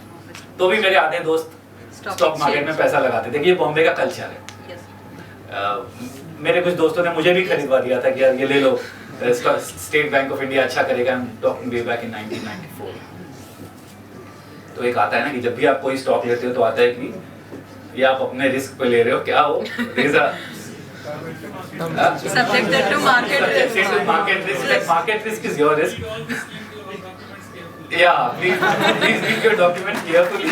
तो भी मेरे आधे दोस्त स्टॉक मार्केट में पैसा लगाते थे कि ये बॉम्बे का कल्चर है। मेरे कुछ दोस्तों ने मुझे भी खरीदवा दिया था कि यार ये ले लो, स्टेट बैंक ऑफ इंडिया अच्छा करेगा। I am talking way back in 1994। तो एक आता है ना कि जब भी आप कोई स्टॉक लेते हो तो आता है कि ये आप अपने रिस्क पे ले रहे हो, क्या हो Subjected to market risk. Market risk is your risk. Yeah, please read your document carefully.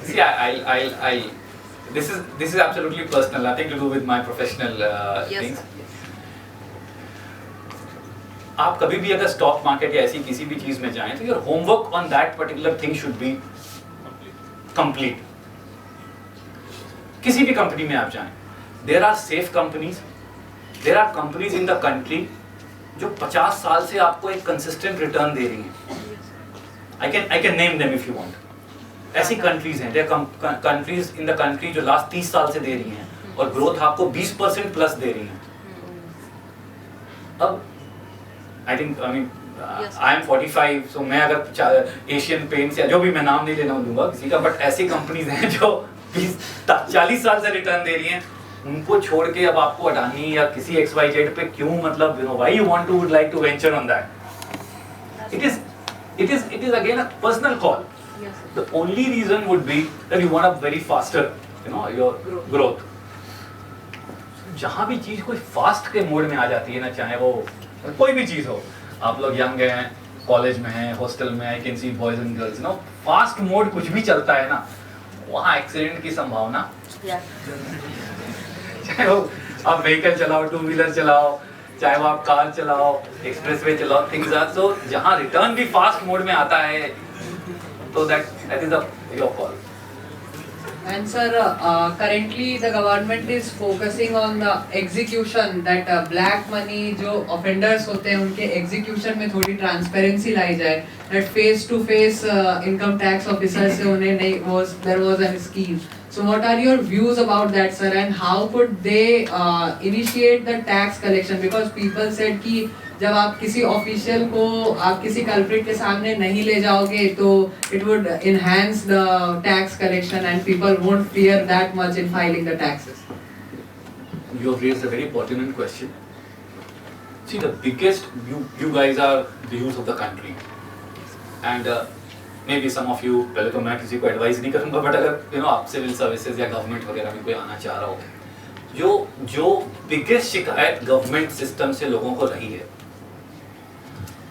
See, this is absolutely personal, nothing to do with my professional things. आप कभी भी अगर स्टॉक मार्केट या ऐसी किसी भी चीज में जाएं, तो your homework on that particular thing should be complete. किसी भी कंपनी में आप जाएं, there are safe companies, there are companies in the country जो 50 साल से आपको एक कंसिस्टेंट रिटर्न दे रही हैं। I can name them if you want. ऐसी कंट्रीज हैं, there countries in the country जो लास्ट 30 साल से दे रही हैं और ग्रोथ आपको 20% प्लस दे रही हैं। अब आई एम 45, सो मैं अगर एशियन पेंट्स या जो भी, मैं नाम नहीं लेना दूंगा किसी का, बट ऐसी कंपनीज हैं जो 40 साल से रिटर्न दे रही हैं। उनको छोड़ के अब आपको अडानी या किसी XYZ पे क्यों, मतलब why you want to would like to venture on that? It is again a personal call. The only reason would be that you want a very faster your growth. जहां भी चीज कोई फास्ट के mode में आ जाती है ना, चाहे वो कोई भी चीज हो, आप लोग यंग हैं, कॉलेज में हैं, हॉस्टल में, I can see boys and girls, no, fast mode कुछ भी चलता है ना, वहाँ एक्सीडेंट की संभावना, चाहे वो आप व्हीकल चलाओ, 2 व्हीलर चलाओ, चाहे वो आप कार चलाओ, एक्सप्रेसवे चलाओ, थिंग्स आर सो, जहाँ रिटर्न भी फास्ट मोड में आता है, तो that is your call. And sir, currently the government is focusing on the execution, that black money जो offenders होते हैं उनके execution में थोड़ी transparency लाई जाए, that face to face income tax officers से उन्हें नहीं, there was a scheme. So what are your views about that, sir, and how could they initiate the tax collection? Because people said कि जब आप किसी official को आप किसी कल्प्रिट के सामने नहीं ले जाओगे तो it would enhance the tax collection and people won't fear that much in filing the taxes. You have raised a very pertinent question. See, the biggest, you guys are the youth of the country, and maybe some of you, पहले तो मैं किसी को advice नहीं करूँगा, but अगर आप civil services या गवर्नमेंट वगैरह में कोई आना चाह रहा हो, जो बिगेस्ट शिकायत गवर्नमेंट सिस्टम से लोगों को रही है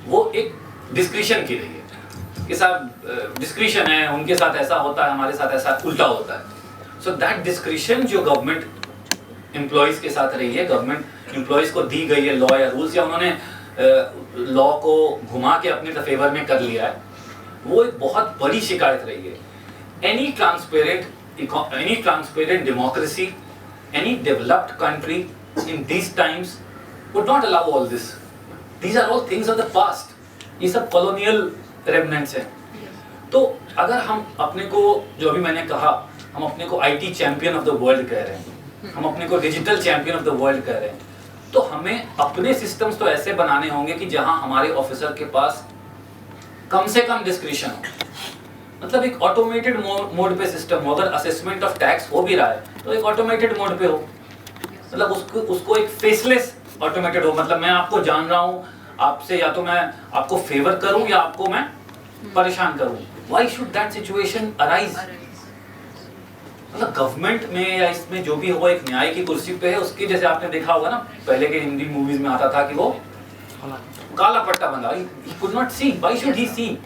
वो एक डिस्क्रिशन की रही है कि साहब डिस्क्रिशन है, उनके साथ ऐसा होता है, हमारे साथ ऐसा उल्टा होता है। सो दैट डिस्क्रिशन जो गवर्नमेंट एम्प्लॉयज के साथ रही है, गवर्नमेंट एम्प्लॉयज को दी गई है लॉ या रूल्स, या उन्होंने लॉ को घुमा के अपने फेवर में कर लिया है, वो एक बहुत बड़ी शिकायत रही है। Any transparent democracy, any developed country in these times would not allow all this. These are all things of the past. ये सब colonial remnants हैं। तो अगर हम अपने को, जो अभी मैंने कहा, हम अपने को IT champion of the world कह रहे हैं, हम अपने को digital champion of the world कह रहे हैं, तो हमें अपने सिस्टम्स तो ऐसे बनाने होंगे कि जहां हमारे ऑफिसर के पास कम से कम डिस्क्रिशन हो। मतलब एक ऑटोमेटेड मोड पे सिस्टम हो। अगर असेसमेंट ऑफ टैक्स हो भी रहा है तो एक ऑटोमेटेड मोड पे हो, मतलब उसको एक फेसलेस ऑटोमेटेड हो। मतलब मैं आपको जान रहा हूँ आपसे, या तो मैं आपको फेवर करूँ या आपको मैं परेशान करूँ। Why should that situation arise? मतलब गवर्नमेंट में या इसमें जो भी हो, एक न्याय की कुर्सी पे है, उसकी जैसे आपने देखा होगा ना, पहले के हिंदी मूवीज में आता था कि वो काला पट्टा बंधा, he could not see, why should he see?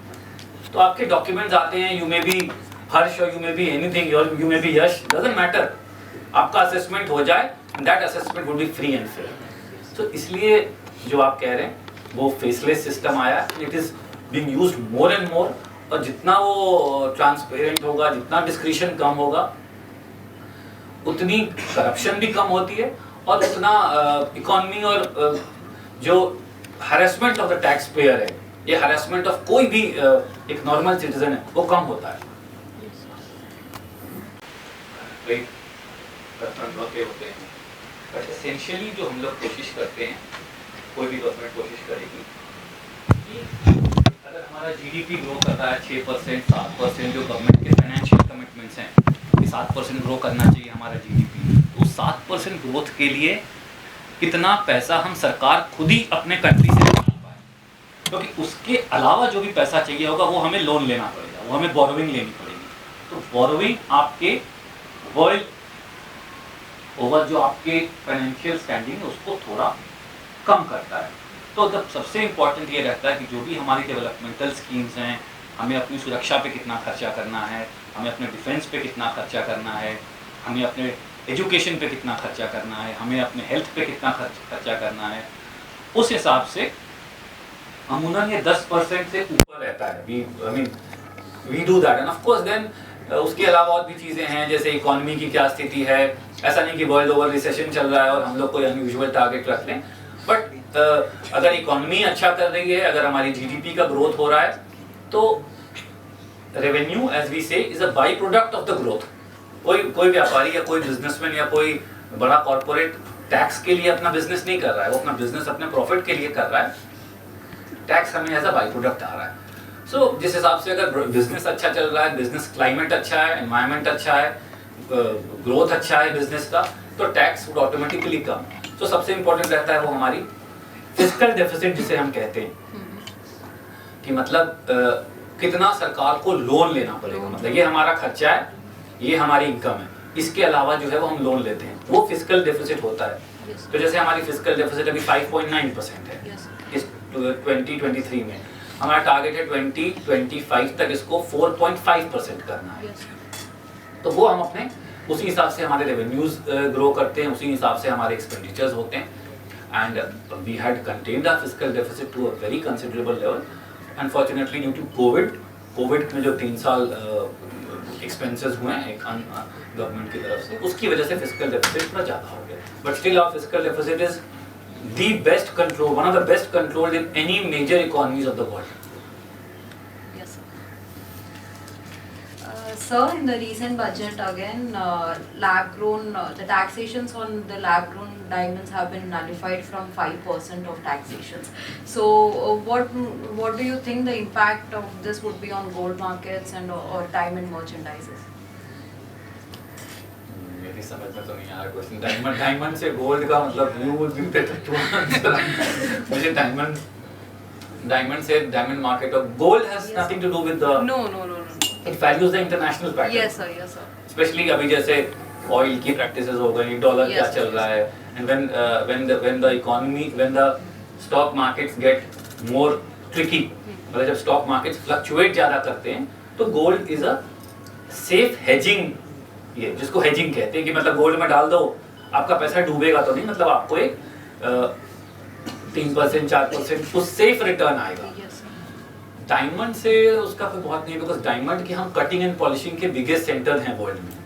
तो आपके डॉक्यूमेंट्स आते हैं, यू मे बी हर्ष और you may be anything, you may be Yash, doesn't matter, आपका असेसमेंट हो जाए, that assessment would be free and fair. तो इसलिए जो आप कह रहे हैं वो फेसलेस सिस्टम आया, it is being used more and more, और जितना वो ट्रांसपेरेंट होगा, जितना डिस्क्रिशन कम होगा, उतनी करप्शन भी कम होती है, और उतना इकोनॉमी और जो harassment of the tax payer है, ये हरेसमेंट ऑफ कोई भी एक नॉर्मल सिटीजन है, वो कम होता है। होते हैं, बट एसेंशियली जो हम लोग कोशिश करते हैं, कोई भी गवर्नमेंट कोशिश करेगी कि अगर हमारा जीडीपी ग्रो कर रहा है 6%, 7%, जो गवर्नमेंट के फाइनेंशियल कमिटमेंट्स हैं कि 7% ग्रो करना चाहिए हमारा जीडीपी, तो 7% ग्रोथ के लिए कितना पैसा हम सरकार खुद ही अपने कंट्री से निकाल पाए, क्योंकि उसके अलावा जो भी पैसा चाहिए होगा वो हमें लोन लेना पड़ेगा, वो हमें बोरोविंग लेनी पड़ेगी। तो बोरोविंग आपके वर्ल्ड ओवर जो आपके फाइनेंशियल स्टैंडिंग है उसको थोड़ा कम करता है। तो जब सबसे इम्पोर्टेंट ये रहता है कि जो भी हमारी डेवलपमेंटल स्कीम्स हैं, हमें अपनी सुरक्षा पे कितना खर्चा करना है, हमें अपने डिफेंस पे कितना खर्चा करना है, हमें अपने एजुकेशन पे कितना खर्चा करना है, हमें अपने हेल्थ पे कितना खर्चा करना है, उस हिसाब से अमूमन ये 10% से ऊपर रहता है। We do that, and of course then उसके अलावा और भी चीज़ें हैं, जैसे इकोनॉमी की क्या स्थिति है। ऐसा नहीं कि वर्ल्ड ओवर रिसेशन चल रहा है और हम लोग कोई अनयूजुअल टारगेट रख लें, बट अगर इकोनॉमी अच्छा कर रही है, अगर हमारी जीडीपी का ग्रोथ हो रहा है, तो रेवेन्यू एज वी से is a by product of the growth. कोई व्यापारी या कोई बिजनेसमैन या कोई बड़ा कॉर्पोरेट टैक्स के लिए अपना बिजनेस नहीं कर रहा है, वो अपना बिजनेस अपने प्रॉफिट के लिए कर रहा है, टैक्स हमें एज अ बाई प्रोडक्ट आ रहा है। सो जिस हिसाब से अगर बिजनेस अच्छा चल रहा है, बिजनेस क्लाइमेट अच्छा है, एनवायरनमेंट अच्छा है, ग्रोथ अच्छा है बिजनेस का, तो टैक्स वुड ऑटोमेटिकली कम। तो सबसे इंपॉर्टेंट रहता है वो हमारी फिस्कल डेफिसिट, जिसे हम कहते हैं कि मतलब कितना सरकार को लोन लेना पड़ेगा। मतलब ये हमारा खर्चा है, ये हमारी इनकम है, इसके अलावा जो है वो हम लोन लेते हैं, वो फिस्कल डेफिसिट होता है। तो जैसे हमारी फिस्कल डेफिसिट अभी 5.9% है इस 2023 में, हमारा टारगेट है 2025 तक इसको 4.5% करना है। तो वो हम अपने उसी हिसाब से हमारे रेवेन्यूज ग्रो करते हैं, उसी हिसाब से हमारे एक्सपेंडिचर्स होते हैं, and we had contained our fiscal deficit to a very considerable level. Unfortunately due to Covid में जो 3 साल एक्सपेंसेस हुए हैं एक गवर्नमेंट की तरफ से, उसकी वजह से फिस्कल डेफिसिट थोड़ा ज़्यादा हो गया, but still our fiscal deficit is the best control, one of the best controlled in any major economies of the world. Yes, sir. Sir, in the recent budget again, lab-grown, the taxations on the lab-grown diamonds have been nullified from 5% of taxations. So, what do you think the impact of this would be on gold markets and or diamond merchandises? मेरी समझ में तो नहीं आ रहा question. Diamond से gold का मतलब you would be better to answer. मुझे डायमंड से डायमंड मार्केट और gold has nothing to do with the No. It values the international pattern. Yes, sir. Specially अभी जैसे ऑयल की प्रैक्टिसेस हो गई, डॉलर क्या चल रहा है, and when the economy, when the stock markets get more tricky, मतलब जब स्टॉक मार्केट्स फ्लक्चुएट ज्यादा करते हैं तो gold is a safe hedging, ये जिसको हेजिंग कहते हैं कि मतलब गोल्ड में डाल दो, आपका पैसा डूबेगा तो नहीं, मतलब आपको एक 3% 4% उस सेफ रिटर्न आएगा। डायमंड से उसका कोई बहुत नहीं है, बिकॉज डायमंड की हम कटिंग एंड पॉलिशिंग के बिगेस्ट सेंटर हैं वर्ल्ड में।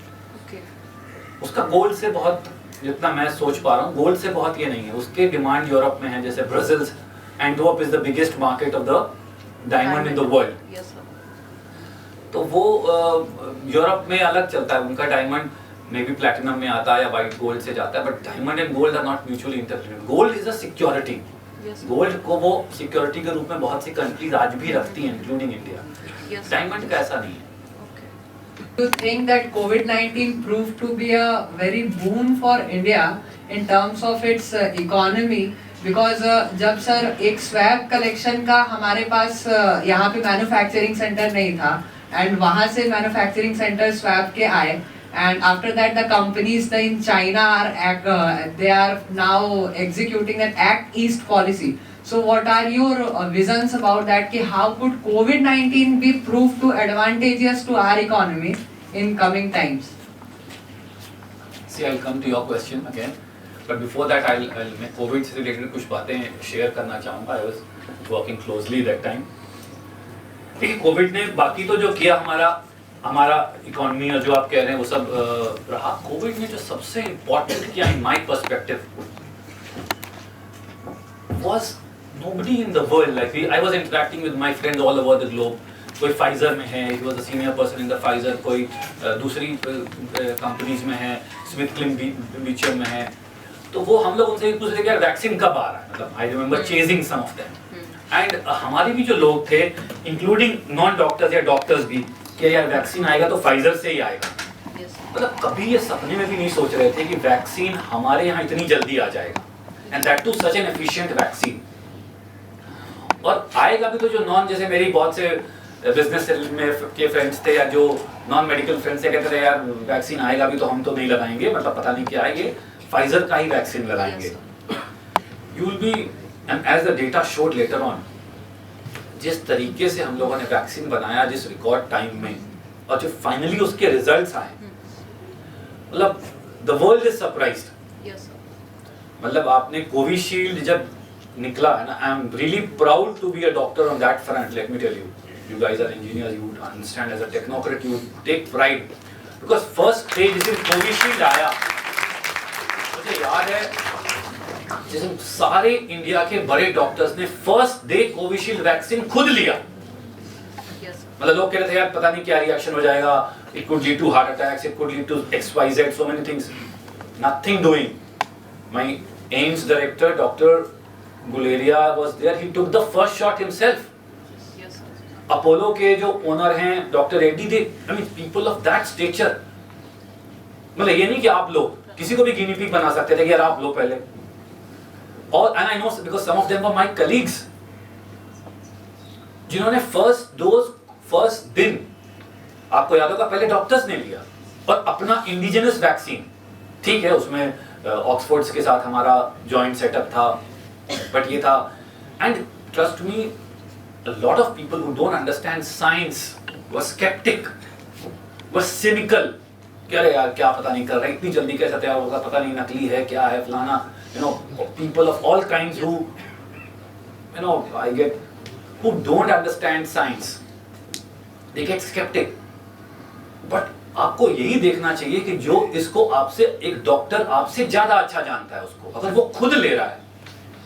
उसका गोल्ड से बहुत, जितना मैं सोच पा रहा हूँ, गोल्ड से बहुत ये नहीं है। उसके डिमांड यूरोप में है, जैसे Brazil, Antwerp is the biggest market of the diamond in the world. तो वो यूरोप में अलग चलता है, उनका डायमंड मे बी प्लैटिनम में आता है या वाइट गोल्ड से जाता है, but diamond and gold are not mutually interlinked. Gold is a security, gold को वो सिक्योरिटी के रूप में बहुत सी कंट्रीज आज भी रखती हैं, इंक्लूडिंग इंडिया। डायमंड का ऐसा नहीं है। Do you think that COVID-19 proved to be a very boon for India in terms of its economy? Because जब सर एक स्वैब कलेक्शन का हमारे पास यहाँ पे मैन्युफैक्चरिंग सेंटर नहीं था, एंड वहाँ से मैन्युफैक्चरिंग सेंटर स्वैब के आए, and after that the companies in China are they are now executing that Act East policy. So what are your visions about that, कि how could COVID-19 be proved to advantageous to our economy in coming times? See, I'll come to your question again, but before that मैं COVID से related कुछ बातें share करना चाहूँगा. I was working closely that time. देखिए Covid ने बाकी तो जो किया हमारा इकोनॉमी और जो आप कह रहे हैं वो सब रहा, कोविड ने जो सबसे इम्पोर्टेंट किया in my perspective was nobody in the world, like I was interacting with my friends all over the globe. कोई फाइजर में है, he was a senior person in the Pfizer, कोई दूसरी कंपनीज में है, स्मिथ क्लिन में है. तो वो हम लोग उनसे एक दूसरे के वैक्सीन कब आ रहा है, मतलब I remember chasing some of them. And हमारे भी जो लोग थे, इंक्लूडिंग नॉन डॉक्टर्स या डॉक्टर्स भी, कि यार वैक्सीन आएगा तो फाइजर से ही आएगा. मतलब कभी ये सपने में भी नहीं सोच रहे थे कि वैक्सीन हमारे यहाँ इतनी जल्दी आ जाएगा, and that too such an efficient vaccine. और आएगा भी तो जो नॉन, जैसे मेरी बहुत से बिजनेस में के फ्रेंड्स थे या जो नॉन मेडिकल फ्रेंड्स थे, कहते थे यार वैक्सीन आएगा भी तो हम तो नहीं लगाएंगे, मतलब पता नहीं क्या आएंगे, फाइजर का ही वैक्सीन लगाएंगे. You will be, and as the data showed later on, जिस तरीके से हम लोगों ने वैक्सीन बनाया, जिस रिकॉर्ड टाइम में, और जो फाइनली उसके रिजल्ट्स आए, मतलब द वर्ल्ड इज सरप्राइज्ड. मतलब आपने कोविशील्ड जब निकला है ना, I am really proud to be a doctor on that front. Let me tell you, you guys are engineers, you would understand, as a technocrat you would take pride, because first day जिस दिन Covishield आया, मुझे याद है जिस दिन सारे India के बड़े डॉक्टर्स ने फर्स्ट डे कोविशील्ड वैक्सीन खुद लिया. मतलब लोग कह रहे थे यार पता नहीं क्या रिएक्शन हो जाएगा, it could lead to heart attacks, it could lead to XYZ, so many things. Nothing doing. My AIIMS director, Dr. Guleria was there. He took the first shot himself. Apollo के जो owner हैं doctor Reddy, थे, I mean people of that stature. मतलब ये नहीं कि आप लोग किसी को भी गिनी पिग बना सकते थे कि यार आप लो पहले. और and I know because some of them were my colleagues, जिन्होंने फर्स्ट डोज फर्स्ट दिन, आपको याद होगा, पहले डॉक्टर्स ने लिया और अपना इंडिजिनस वैक्सीन. ठीक है, उसमें ऑक्सफोर्ड्स के साथ हमारा जॉइंट सेटअप था, बट ये था. And trust me, a lot of people who don't understand science were skeptic, were cynical. क्या रे यार, क्या पता नहीं कर रहा है, इतनी जल्दी कैसे तैयार होगा, पता नहीं नकली है क्या है फलाना. You know, people of all kinds who, you know, I get, who don't understand science, they get skeptic. But आपको यही देखना चाहिए कि जो इसको आपसे, एक डॉक्टर आपसे ज्यादा अच्छा जानता है उसको, अगर वो खुद ले रहा है,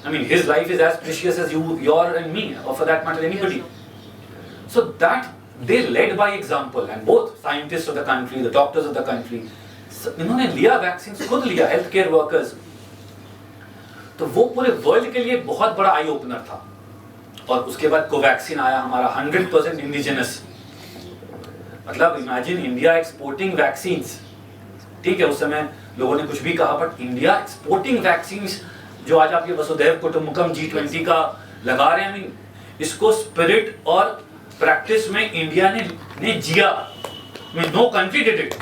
I mean, his life is as precious as your and me, or for that matter anybody. So that they led by example, and both scientists of the country, the doctors of the country, इन्होंने लिया vaccine, खुद लिया, health care workers. तो वो पूरे world के लिए बहुत बड़ा आई ओपनर था. और उसके बाद कोवैक्सीन आया हमारा 100% इंडिजिनस. मतलब इमेजिन इंडिया एक्सपोर्टिंग वैक्सीन्स. ठीक है, उस समय लोगों ने कुछ भी कहा, बट इंडिया एक्सपोर्टिंग वैक्सीन्स, जो आज आप ये वसुधैव कुटुंबकम G20 का लगा रहे हैं, I mean, इसको स्पिरिट और प्रैक्टिस में इंडिया ने जिया. I mean, no country did it.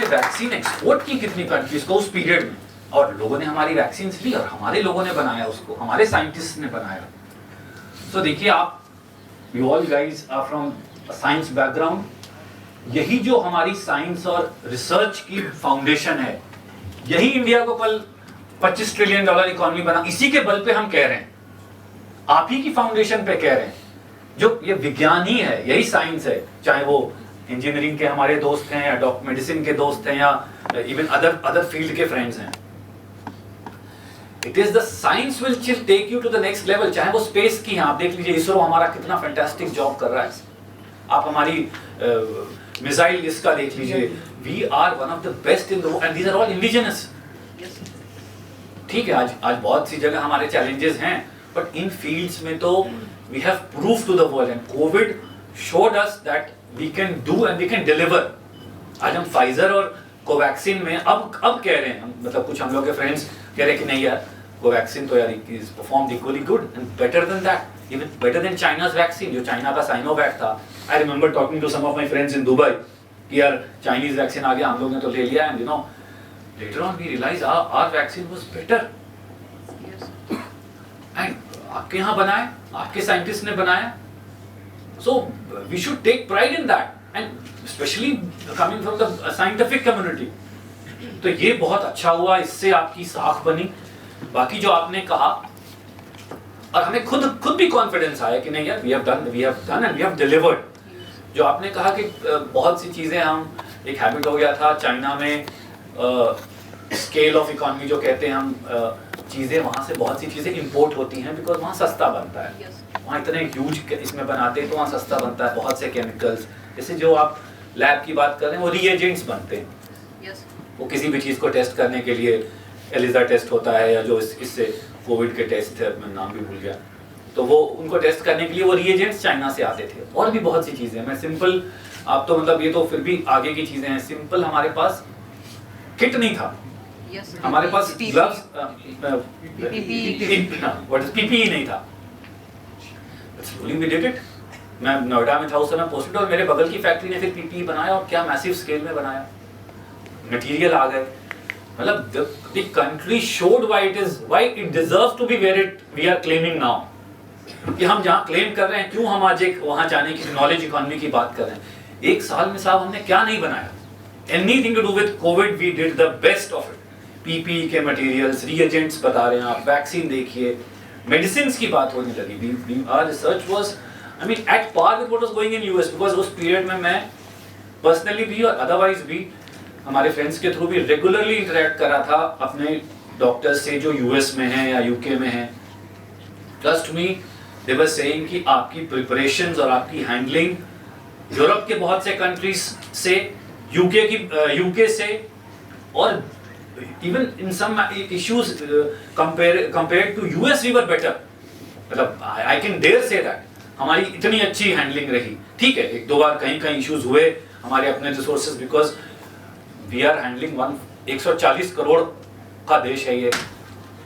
हमने वैक्सीन एक्सपोर्ट की कितनी कंट्रीज को उस पीरियड में, और लोगों ने हमारी वैक्सीन ली और हमारे लोगों ने बनाया उसको, हमारे साइंटिस्ट ने बनाया। तो देखिए आप, you all guys are from science background, यही जो हमारी साइंस और रिसर्च की फाउंडेशन है, यही इंडिया को कल $25 ट्रिलियन इकोनॉमी बना, इसी के बल पे हम कह रहे हैं, आप ही की फाउंडेशन पे कह रहे हैं। जो ये विज्ञान ही है, यही साइंस है, चाहे वो इंजीनियरिंग के हमारे दोस्त हैं या मेडिसिन के दोस्त हैं या इवन अदर फील्ड के फ्रेंड्स हैं। It is the science will take you to the next level, चाहे वो स्पेस की है। आप देख लीजिए इसरो हमारा कितना फैंटास्टिक जॉब कर रहा है, आप हमारी मिसाइल इसका देख लीजिए, we are one of the best in the world and these are all indigenous. ठीक है, आज बहुत सी जगह हमारे चैलेंजेस हैं, बट इन फील्ड्स में तो we have prove to the world and Covid showed us that we can do and we can deliver. आज हम फाइजर और कोवैक्सीन में अब कह रहे हैं, मतलब कुछ हम लोग के फ्रेंड्स कह रहे हैं कि नहीं यार, कोवैक्सीन तो यार is performed equally good and better than that, even better than China's vaccine, जो चाइना का साइनोवैक था। I remember talking to some of my friends in Dubai कि यार चाइनीज वैक्सीन आ गया, हम लोग ने तो ले लिया, and you know later on we realized our vaccine was better. And आपके यहाँ बनाया, आपके साइंटिस्ट ने बनाया, so we should take pride in that, and especially coming from the scientific community. तो ये बहुत अच्छा हुआ, इससे आपकी साख बनी। बाकी जो आपने कहा, और हमें खुद भी कॉन्फिडेंस आया कि नहीं यार, we have done and we have delivered. जो आपने कहा कि बहुत सी चीजें, हम एक हैबिट हो गया था चाइना में, स्केल ऑफ इकोनॉमी जो कहते हैं हम, चीजें वहां से बहुत सी चीजें इंपोर्ट होती हैं बिकॉज वहाँ सस्ता बनता है, वहाँ इतने ह्यूज इसमें बनाते हैं तो वहाँ सस्ता बनता है। बहुत से केमिकल्स, जैसे जो आप लैब की बात कर रहे हैं, वो रिएजेंट्स बनते हैं, वो किसी भी चीज को टेस्ट करने के लिए एलिजा टेस्ट होता है, या जो इससे कोविड के टेस्ट थे, मैं नाम भी भूल गया, तो वो उनको टेस्ट करने के लिए वो रिएजेंट्स चाइना से आते थे। और भी बहुत सी चीजें, मैं सिंपल, आप तो मतलब ये तो फिर भी आगे की चीजें हैं, सिंपल हमारे पास किट नहीं था, हमारे पास ग्लव्स, पीपीई नहीं था, स्लोली वी डिड इट। मैं नोएडा में था उस समय पोस्टेड, और मेरे बगल की फैक्ट्री ने फिर पीपीई बनाया, और क्या मैसिव स्केल में बनाया, मटेरियल आ गए, मतलब the country showed why it deserves to be where we are claiming now, कि हम जहाँ क्लेम कर रहे हैं, क्यों हम आज एक वहाँ जाने की नॉलेज इकोनॉमी की बात कर रहे हैं। एक साल में साहब हमने क्या नहीं बनाया, anything to do with Covid we did the best of it. PPE के मटेरियल्स, रिएजेंट्स बता रहे हैं आप, वैक्सीन देखिए, मेडिसिन की बात होने लगी, our research was, I mean at par with what was going in US, because उस पीरियड में मैं पर्सनली भी और अदरवाइज भी हमारे फ्रेंड्स के थ्रू भी रेगुलरली इंटरेक्ट करा था अपने डॉक्टर्स से जो यूएस में हैं या यूके में हैं। Trust me, they were saying कि आपकी प्रिपरेशंस और आपकी हैंडलिंग यूरोप के बहुत से कंट्रीज से, यूके से, और even in some issues compared to US we were better. मतलब I can dare say that हमारी इतनी अच्छी हैंडलिंग रही। ठीक है, एक दो बार कहीं इश्यूज हुए हमारे अपने resources, because we are handling 140 crore का देश है ये,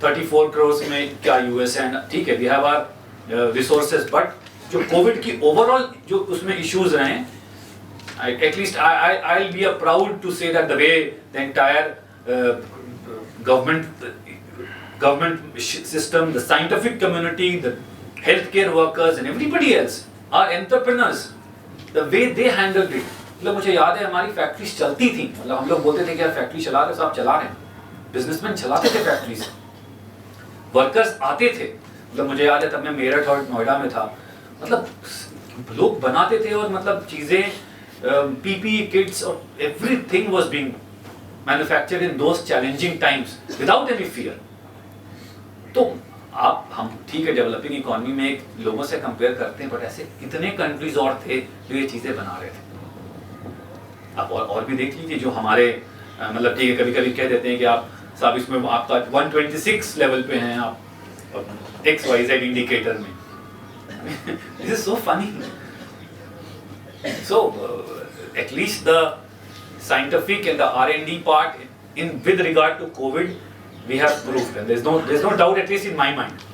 34 करोड़ में क्या यूएस है, ठीक है, we have our resources, but जो कोविड की ओवरऑल जो उसमें इश्यूज रहे, at least I'll be proud to say that the way the entire government system, the scientific community, the healthcare workers and everybody else are entrepreneurs, the way they handled it. मतलब मुझे याद है हमारी factories चलती थी, मतलब हम लोग बोलते थे कि यार फैक्ट्री चला रहे, साहब चला रहे हैं, बिजनेसमैन चलाते थे फैक्ट्रीज, वर्कर्स आते थे। मतलब मुझे याद है तब मैं मेरठ और नोएडा में था, मतलब लोग बनाते थे, और मतलब चीजें, पीपीई किट्स और everything was being manufactured in those challenging times without any fear. तो आप, हम ठीक है डेवलपिंग इकोनॉमी में एक लोगों से कंपेयर करते हैं, बट ऐसे कितने कंट्रीज और थे जो ये चीजें बना रहे थे। आप और भी देख लीजिए जो हमारे, मतलब ठीक है, कभी कभी कह देते हैं कि आप साहब इसमें आपका 126 लेवल पे हैं आप XYZ इंडिकेटर में। This is so funny. So at least the scientific and the R&D part in with regard to COVID, we have proved, and there's no doubt, at least in my mind,